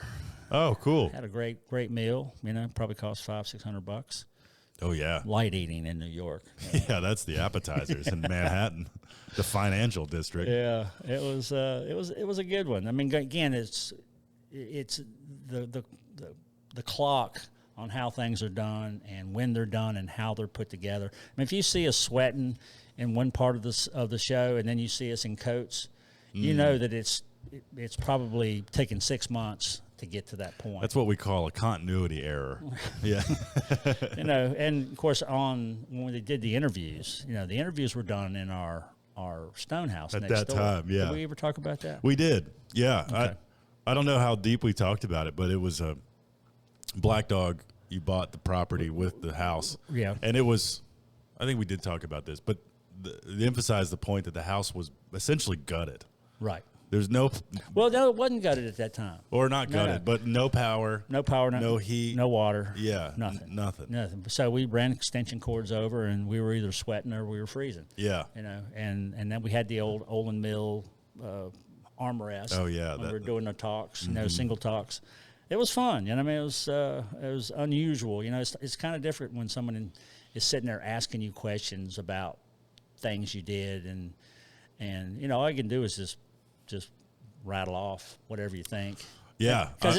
S2: Oh, cool.
S1: Had a great meal. Probably cost $500-600.
S2: Oh yeah.
S1: Light eating in New York.
S2: Yeah, that's the appetizers in Manhattan, the financial district.
S1: Yeah, it was a good one. I mean, again, it's the clock on how things are done and when they're done and how they're put together. I mean, if you see us sweating in one part of the show and then you see us in coats, you know that it's probably taken 6 months to get to that point.
S2: That's what we call a continuity error. Yeah.
S1: And of course, when they did the interviews, the interviews were done in our stone house
S2: At
S1: next
S2: that
S1: door.
S2: time. Yeah.
S1: Did we ever talk about that?
S2: We did. Yeah.
S1: Okay.
S2: I don't know how deep we talked about it, but it was a Black Dog. You bought the property with the house.
S1: Yeah.
S2: And it was, I think we did talk about this, but emphasize the point that the house was essentially gutted.
S1: Right.
S2: There's no.
S1: Well, no, it wasn't gutted at that time.
S2: Or not gutted, but no power.
S1: No power,
S2: no heat.
S1: no water.
S2: Yeah.
S1: Nothing.
S2: Nothing.
S1: So we ran extension cords over, and we were either sweating or we were freezing.
S2: Yeah.
S1: And then we had the old Olin Mill armrest.
S2: Oh, yeah.
S1: When we were doing the talks, single talks. It was fun. It was unusual. It's kind of different when someone is sitting there asking you questions about things you did, and all I can do is just rattle off whatever you think.
S2: Yeah, I'm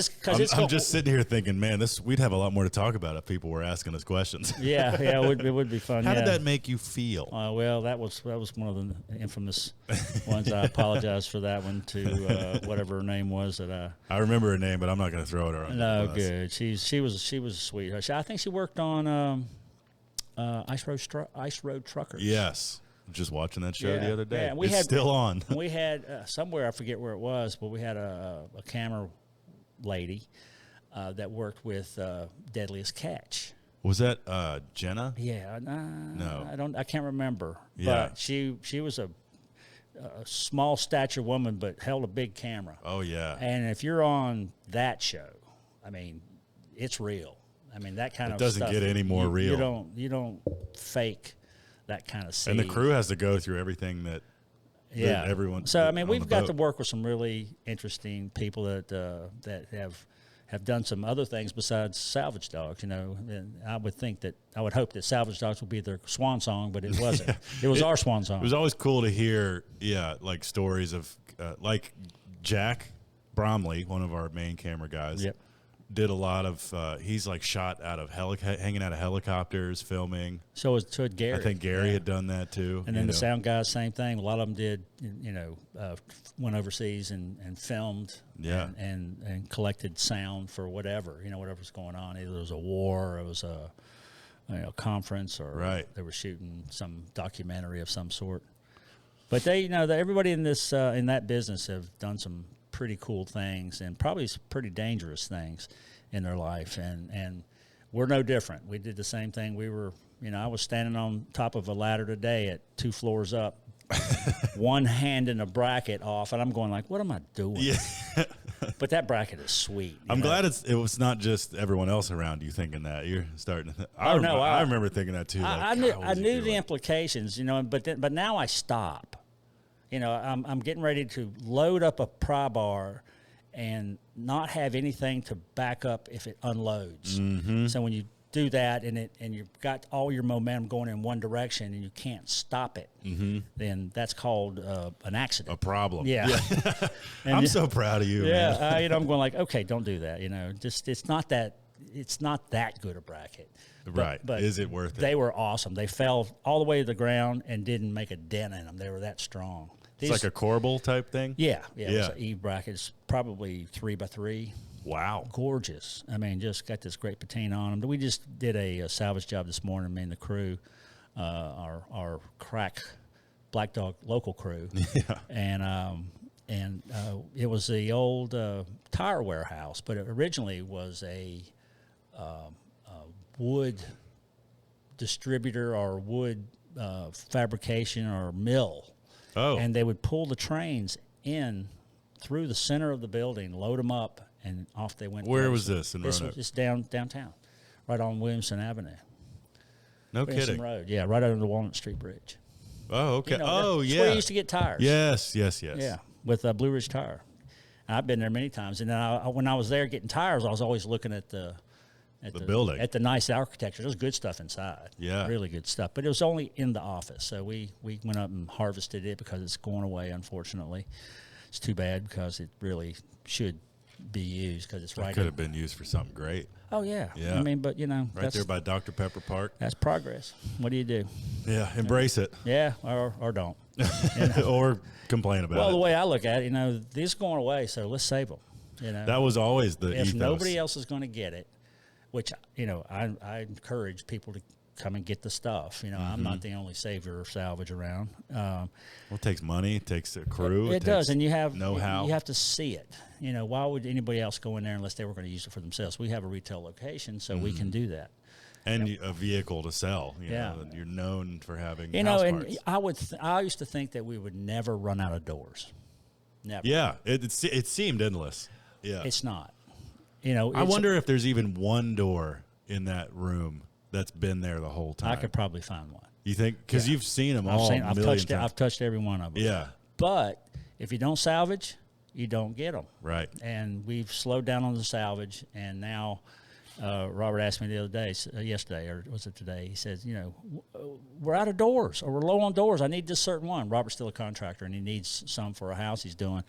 S2: just sitting here thinking, man, we'd have a lot more to talk about if people were asking us questions.
S1: Yeah, it would be fun.
S2: How did that make you feel?
S1: Well, that was one of the infamous ones. I apologize for that one to whatever her name was that
S2: I remember her name, but I'm not going to throw it around.
S1: No, good. She was sweet. I think she worked on Ice Road Truckers.
S2: Yes. Just watching that show the other day.
S1: Yeah,
S2: it's still on.
S1: We had somewhere, I forget where it was, but we had a camera lady that worked with Deadliest Catch.
S2: Was that Jenna?
S1: Yeah,
S2: no,
S1: I can't remember.
S2: Yeah,
S1: but she was a small stature woman, but held a big camera.
S2: Oh yeah.
S1: And if you're on that show, I mean, it's real. I mean, that kind of
S2: doesn't
S1: stuff,
S2: get any more real.
S1: You don't fake that kind of scene.
S2: And the crew has to go through everything that everyone.
S1: So I mean, we've got to work with some really interesting people that have done some other things besides salvage dogs. And I would hope that salvage dogs would be their swan song, but it wasn't. It was our swan song.
S2: It was always cool to hear, like stories of like Jack Bromley, one of our main camera guys.
S1: Yep.
S2: Did a lot of he's like shot out of hanging out of helicopters, filming.
S1: So had Gary.
S2: I think Gary had done that too.
S1: And then the sound guys, same thing. A lot of them did, went overseas and filmed.
S2: Yeah.
S1: And collected sound for whatever's going on. Either it was a war, or it was a conference, or they were shooting some documentary of some sort. But everybody in this in that business have done some pretty cool things and probably some pretty dangerous things in their life, and we're no different. We did the same thing. We were, I was standing on top of a ladder today at 2 floors up, one hand in a bracket off, and I'm going like, what am I doing?
S2: Yeah.
S1: But that bracket is sweet.
S2: I'm glad it was not just everyone else around you thinking that. You're starting to I remember thinking that too.
S1: I knew the implications, but now I stop. I'm getting ready to load up a pry bar and not have anything to back up if it unloads.
S2: Mm-hmm.
S1: So when you do that and you've got all your momentum going in one direction and you can't stop it, then that's called an accident.
S2: A problem.
S1: Yeah.
S2: I'm so proud of you.
S1: Yeah.
S2: Man.
S1: I'm going like, okay, don't do that. It's not that good a bracket.
S2: Right. But is it worth it?
S1: They were awesome. They fell all the way to the ground and didn't make a dent in them. They were that strong.
S2: It's like a corbel type thing?
S1: Yeah. It was an Eve bracket. It's probably 3x3.
S2: Wow.
S1: Gorgeous. I mean, just got this great patina on them. We just did a salvage job this morning, me and the crew, our crack Black Dog local crew.
S2: Yeah.
S1: And and it was the old tire warehouse, but it originally was a wood distributor or wood fabrication or mill.
S2: Oh.
S1: And they would pull the trains in through the center of the building, load them up, and off they went.
S2: Where was this in
S1: This
S2: Roanoke?
S1: was just downtown, right on Williamson Avenue.
S2: No
S1: Williamson
S2: kidding.
S1: Road, yeah, right under the Walnut Street Bridge.
S2: Oh, okay.
S1: You know,
S2: Oh,
S1: that's
S2: yeah.
S1: where you used to get tires.
S2: Yes.
S1: Yeah, with Blue Ridge Tire. And I've been there many times. And then when I was there getting tires, I was always looking at the
S2: building.
S1: at the nice architecture. There's good stuff inside.
S2: Yeah.
S1: Really good stuff. But it was only in the office. So we went up and harvested it because it's going away, unfortunately. It's too bad because it really should be used because it's
S2: It
S1: right.
S2: could have been used for something great.
S1: Oh, yeah.
S2: Yeah.
S1: I mean, but, you know.
S2: Right there by Dr. Pepper Park.
S1: That's progress. What do you do?
S2: Yeah, embrace it.
S1: Yeah, or don't.
S2: Or complain about
S1: Well,
S2: it.
S1: the way I look at it, you know, these are going away, so let's save them. You know,
S2: That was always the
S1: if
S2: ethos.
S1: nobody else is going to get it, which, you know, I encourage people to come and get the stuff. You know, I'm not the only savior of salvage around.
S2: Well, it takes money. It takes a crew.
S1: It does,
S2: takes
S1: and you have
S2: know-how.
S1: You have to see it. You know, why would anybody else go in there unless they were going to use it for themselves? We have a retail location, so we can do that.
S2: And a vehicle to sell. You
S1: Yeah.
S2: know, and you're known for having
S1: You know,
S2: house
S1: and
S2: parts.
S1: I used to think that we would never run out of doors. Never.
S2: Yeah, it seemed endless. Yeah.
S1: It's not. You know,
S2: I wonder if there's even one door in that room that's been there the whole time.
S1: I could probably find one.
S2: You think? Because you've seen them all
S1: I've
S2: a million
S1: touched
S2: times.
S1: I've touched every one of them.
S2: Yeah,
S1: But if you don't salvage, you don't get them.
S2: right.
S1: And we've slowed down on the salvage, and now Robert asked me the other day, yesterday, or was it today? He says, you know, we're out of doors, or we're low on doors. I need this certain one. Robert's still a contractor, and he needs some for a house he's doing.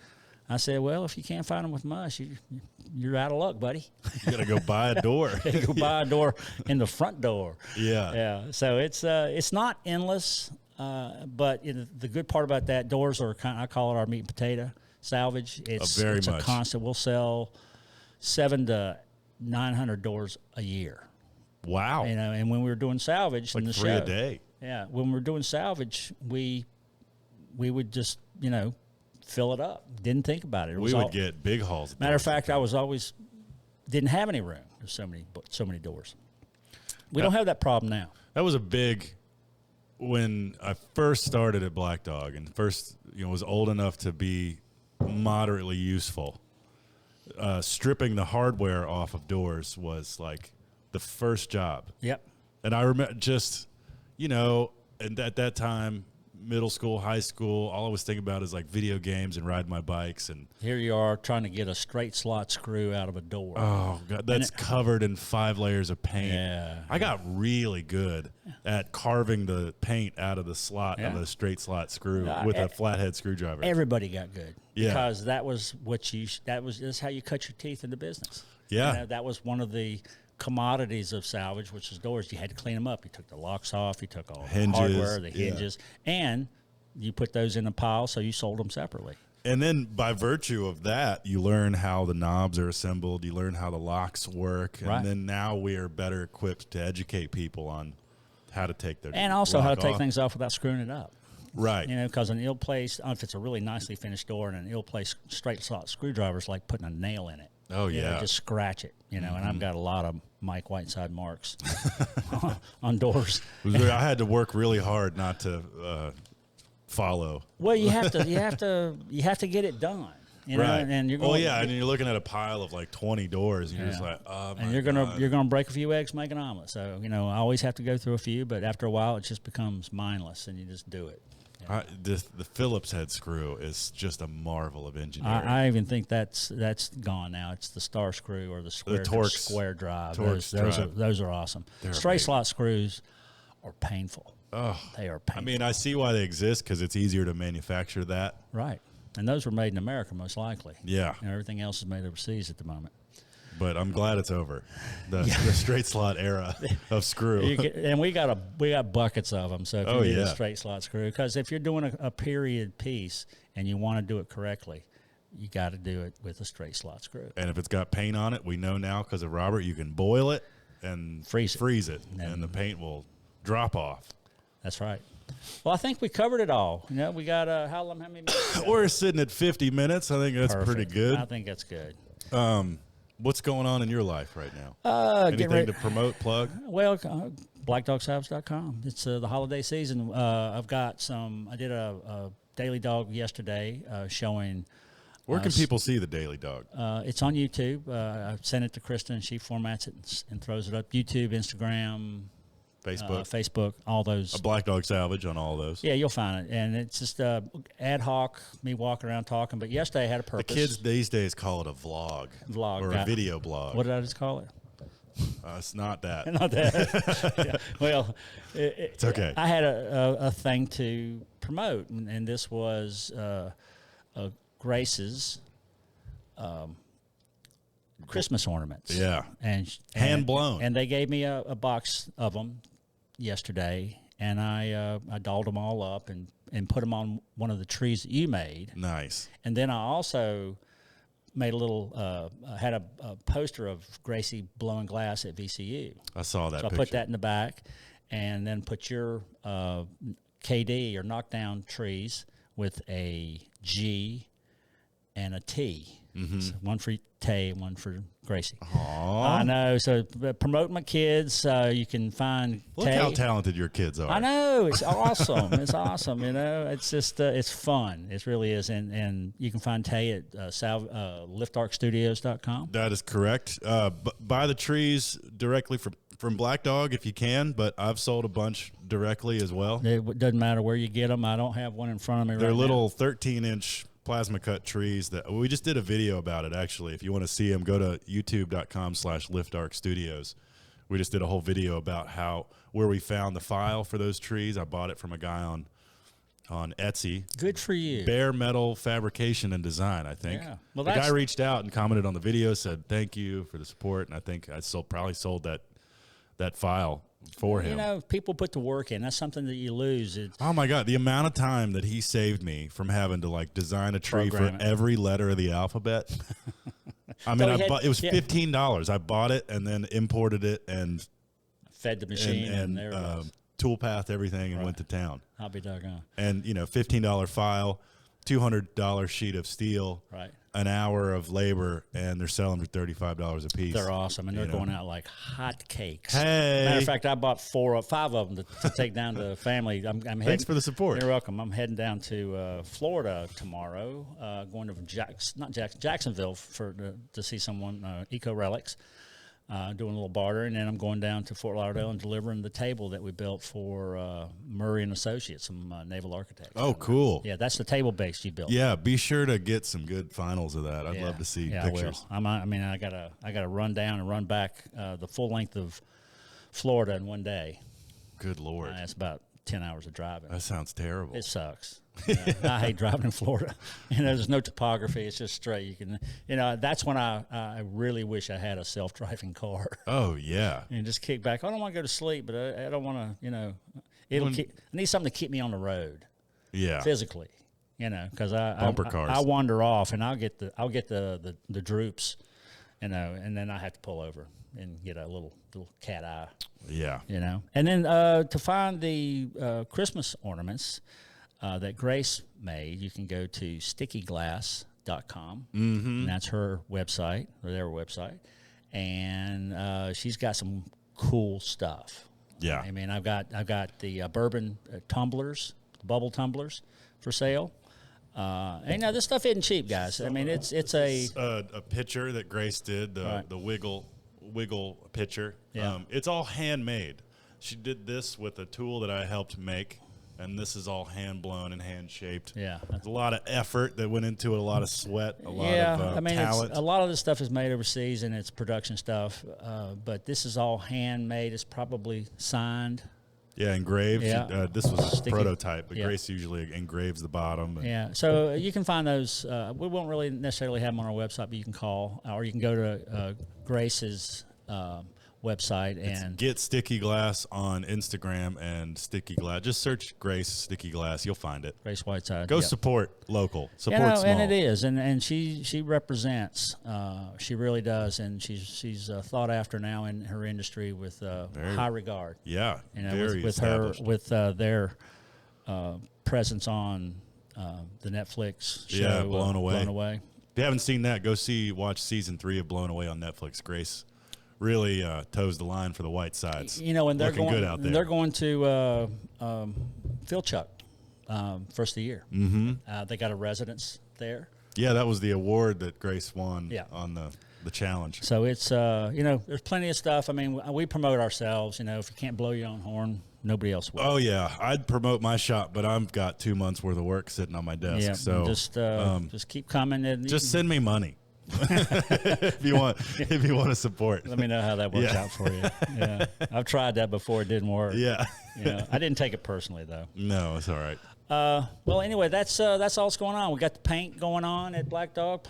S1: I said, well, if you can't find them with us, you're out of luck, buddy.
S2: You got to go buy a door.
S1: Go buy a door in the front door.
S2: Yeah.
S1: Yeah. So it's not endless, but the good part about that, doors are I call it our meat and potato salvage. It's
S2: Very
S1: it's
S2: much.
S1: a constant. We'll sell 700 to 900 doors a year.
S2: Wow.
S1: You know, and when we were doing salvage in
S2: Like
S1: the
S2: 3
S1: show,
S2: a day.
S1: yeah, when we were doing salvage, we would just, you know, fill it up. Didn't think about it.
S2: We would get big hauls.
S1: Matter of fact, I was always didn't have any room. There's so many doors. We don't have that problem now.
S2: That was a big, when I first started at Black Dog and first, you know, was old enough to be moderately useful. Stripping the hardware off of doors was like the first job.
S1: Yep.
S2: And I remember just, you know, and at that time, middle school, high school, all I was thinking about is like video games and riding my bikes. And
S1: Here you are trying to get a straight slot screw out of a door.
S2: oh god, that's covered in 5 layers of paint.
S1: Yeah.
S2: I got really good at carving the paint out of the slot of
S1: Yeah.
S2: a straight slot screw with a flathead screwdriver.
S1: Everybody got good.
S2: Yeah.
S1: Because that was that's how you cut your teeth in the business.
S2: Yeah.
S1: You know, that was one of the commodities of salvage, which is doors. You had to clean them up. You took the locks off. You took all the
S2: Hinges,
S1: hardware, the
S2: yeah.
S1: hinges, and you put those in a pile, so you sold them separately.
S2: And then by virtue of that, you learn how the knobs are assembled. You learn how the locks work. And
S1: Right.
S2: then now we are better equipped to educate people on how to take their
S1: And also how
S2: lock
S1: to take
S2: off.
S1: things off without screwing it up.
S2: Right.
S1: You know, because an ill-placed, if it's a really nicely finished door and an ill-placed straight slot screwdriver is like putting a nail in it.
S2: Oh,
S1: You know,
S2: yeah.
S1: just scratch it, you know, and I've got a lot of Mike Whiteside marks on doors.
S2: I had to work really hard not to follow.
S1: Well, you have to get it done, you know,
S2: Right.
S1: and you're going.
S2: Well, yeah, and you're looking at a pile of like 20 doors, and you're just
S1: Yeah.
S2: like, oh my
S1: and you're
S2: God.
S1: gonna break a few eggs, make an omelet. So you know, I always have to go through a few, but after a while, it just becomes mindless, and you just do it.
S2: The Phillips head screw is just a marvel of engineering.
S1: I even think that's gone now. It's the star screw or the square
S2: Torx-
S1: square drive.
S2: Torx drive.
S1: Those are awesome.
S2: They're
S1: Straight
S2: amazing.
S1: slot screws are painful.
S2: Oh,
S1: They are
S2: I
S1: painful.
S2: mean, I see why they exist because it's easier to manufacture that.
S1: Right. And those were made in America, most likely.
S2: Yeah,
S1: You know, everything else is made overseas at the moment.
S2: but I'm glad it's over. The straight slot era of screw.
S1: And we got buckets of them. So if
S2: Oh,
S1: you need a
S2: yeah.
S1: straight slot screw, because if you're doing a period piece and you want to do it correctly, you got to do it with a straight slot screw.
S2: And if it's got paint on it, we know now because of Robert, you can boil it and
S1: Freeze it.
S2: and the paint will drop off.
S1: That's right. Well, I think we covered it all. You know, we got how many minutes?
S2: We're sitting at 50 minutes. I think that's pretty good.
S1: I think that's good.
S2: What's going on in your life right now? Anything to promote, plug?
S1: Well, blackdogsalvage.com. It's the holiday season. I did a daily dog yesterday showing.
S2: Where can people see the daily dog?
S1: It's on YouTube. I sent it to Krista, and she formats it and throws it up. YouTube, Instagram, Facebook, all those.
S2: A Black Dog Salvage on all those.
S1: Yeah, you'll find it. And it's just ad hoc, me walking around talking. But yesterday I had a purpose.
S2: The kids these days call it a vlog. Or a video blog.
S1: What did I just call it?
S2: It's not that.
S1: Not that. Yeah. Well,
S2: it's okay.
S1: I had a thing to promote, and this was Grace's Christmas ornaments.
S2: Yeah.
S1: And
S2: hand blown.
S1: And they gave me a box of them yesterday, and I dolled them all up and put them on one of the trees that you made.
S2: Nice.
S1: And then I also made a little had a poster of Gracie blowing glass at VCU.
S2: I saw that
S1: So
S2: picture.
S1: I put that in the back, and then put your KD or knockdown trees with a G and a T.
S2: Mm-hmm.
S1: So one for Tay, one for Gracie.
S2: Aww.
S1: I know. So promote my kids. You can find
S2: Look
S1: Tay.
S2: how talented your kids are.
S1: I know. It's awesome. It's awesome. You know, it's just it's fun. It really is. And you can find Tay at liftarcstudios.com.
S2: That is correct. Buy the trees directly from Black Dog if you can, but I've sold a bunch directly as well.
S1: It doesn't matter where you get them. I don't have one in front of me
S2: They're
S1: right
S2: little 13-inch plasma cut trees that we just did a video about it. Actually, if you want to see them, go to youtube.com/liftarcstudios. We just did a whole video about where we found the file for those trees. I bought it from a guy on Etsy.
S1: Good for you.
S2: Bare Metal Fabrication and Design, I think.
S1: Yeah. Well,
S2: the guy reached out and commented on the video, said thank you for the support, and I think I probably sold that file for him.
S1: You know, people put the work in. That's something that you lose.
S2: Oh my God, the amount of time that he saved me from having to like design a tree for every letter of the alphabet. I mean, it was $15. I bought it and then imported it and
S1: fed the machine and there it was.
S2: Toolpath everything and went to town.
S1: I'll be doggone.
S2: And $15 file, $200 sheet of steel,
S1: right?
S2: An hour of labor, and they're selling for $35 a piece.
S1: They're awesome, and they're going out like hot cakes.
S2: Hey,
S1: matter of fact, I bought 4 or 5 of them to take down to the family.
S2: Thanks for the support.
S1: You're welcome. I'm heading down to Florida tomorrow, going to Jacksonville to see someone, Eco Relics. Doing a little bartering, and I'm going down to Fort Lauderdale and delivering the table that we built for Murray and Associates, some naval architects.
S2: Oh, cool!
S1: Yeah, that's the table base you built.
S2: Yeah, be sure to get some good finals of that. I'd love to see pictures.
S1: I will. I gotta run down and run back the full length of Florida in one day.
S2: Good Lord,
S1: it's about 10 hours of driving.
S2: That sounds terrible.
S1: It sucks. I hate driving in Florida. There's no topography. It's just straight. You can, that's when I really wish I had a self-driving car.
S2: Oh yeah.
S1: And just kick back. I don't want to go to sleep, but I don't want to. I need something to keep me on the road.
S2: Yeah.
S1: Physically, because
S2: bumper cars.
S1: I wander off and I'll get the droops, and then I have to pull over and get a little cat eye.
S2: Yeah.
S1: And then to find the Christmas ornaments that Grace made, you can go to stickyglass.com.
S2: Mm-hmm.
S1: And that's her website, or their website. And she's got some cool stuff.
S2: Yeah.
S1: I mean, I've got the bourbon tumblers, bubble tumblers for sale. And this stuff isn't cheap, guys. I mean, it's a
S2: pitcher that Grace did, the wiggle pitcher.
S1: Yeah.
S2: It's all handmade. She did this with a tool that I helped make, and this is all hand blown and hand shaped.
S1: Yeah,
S2: there's a lot of effort that went into it, a lot of sweat, a lot of talent.
S1: A lot of this stuff is made overseas and it's production stuff, but this is all handmade. It's probably signed.
S2: Yeah, engraved.
S1: Yeah.
S2: This was a prototype, but
S1: yeah.
S2: Grace usually engraves the bottom.
S1: Yeah, so you can find those. We won't really necessarily have them on our website, but you can call, or you can go to Grace's website. And
S2: Get Sticky Glass on Instagram and Sticky Glass. Just search Grace Sticky Glass. You'll find it.
S1: Grace Whiteside.
S2: Go
S1: yep.
S2: support local. Support small.
S1: And it is, and she represents. She really does, and she's thought after now in her industry with high regard.
S2: Yeah,
S1: very with her with their presence on the Netflix show.
S2: Yeah, Blown Away.
S1: Blown Away.
S2: If you haven't seen that, go watch season 3 of Blown Away on Netflix. Grace really toes the line for the white sides.
S1: You know, and they're
S2: looking
S1: going
S2: good out there.
S1: They're going to Phil Chuck first of the year. Mm-hmm. They got a residence there.
S2: Yeah, that was the award that Grace won
S1: Yeah.
S2: on the challenge.
S1: So it's there's plenty of stuff. I mean, we promote ourselves. You know, if you can't blow your own horn, nobody else will.
S2: Oh yeah, I'd promote my shop, but I've got 2 months worth of work sitting on my desk.
S1: Yeah,
S2: so
S1: just keep coming and
S2: just send me money if you want to support.
S1: Let me know how that works out for you. Yeah, I've tried that before; it didn't work.
S2: Yeah,
S1: I didn't take it personally though.
S2: No, it's all right.
S1: Well, anyway, that's all that's going on. We got the paint going on at Black Dog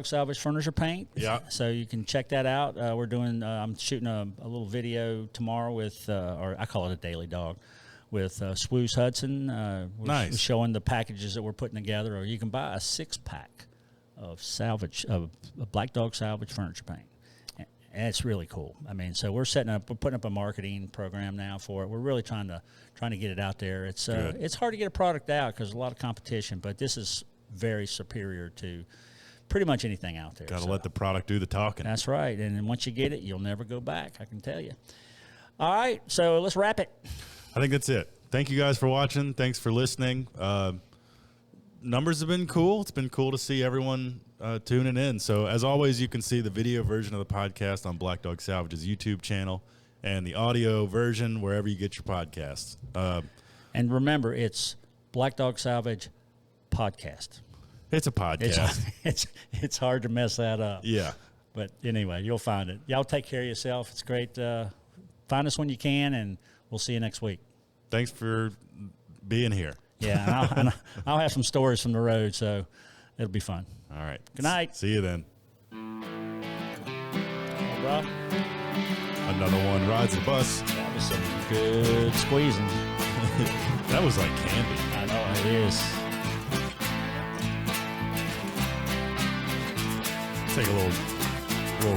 S1: Salvage Furniture Paint.
S2: Yeah.
S1: So you can check that out. We're doing. I'm shooting a little video tomorrow with, or I call it a daily dog, with Swoosh Hudson. We're showing the packages that we're putting together, or you can buy a 6-pack of Black Dog Salvage Furniture Paint. And it's really cool. I mean, so we're putting up a marketing program now for it. We're really trying to get it out there. It's hard to get a product out because there's a lot of competition, but this is very superior to pretty much anything out there.
S2: Got to let the product do the talking.
S1: That's right. And then once you get it, you'll never go back, I can tell you. All right, so let's wrap it.
S2: I think that's it. Thank you guys for watching. Thanks for listening. Numbers have been cool. It's been cool to see everyone tuning in. So as always, you can see the video version of the podcast on Black Dog Salvage's YouTube channel and the audio version wherever you get your podcasts.
S1: And remember, it's Black Dog Salvage Podcast.
S2: It's a podcast.
S1: It's hard to mess that up.
S2: Yeah.
S1: But anyway, you'll find it. Y'all take care of yourself. It's great. Find us when you can, and we'll see you next week.
S2: Thanks for being here.
S1: Yeah, and I'll have some stories from the road, so it'll be fun.
S2: All right.
S1: Good night.
S2: See you then.
S1: Rob.
S2: Another one rides the bus.
S1: That was some good squeezing.
S2: That was like candy.
S1: I know it is.
S2: Take a little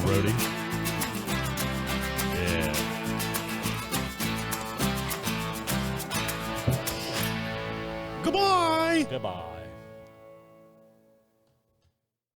S2: roadie. Yeah. Goodbye.
S1: Goodbye.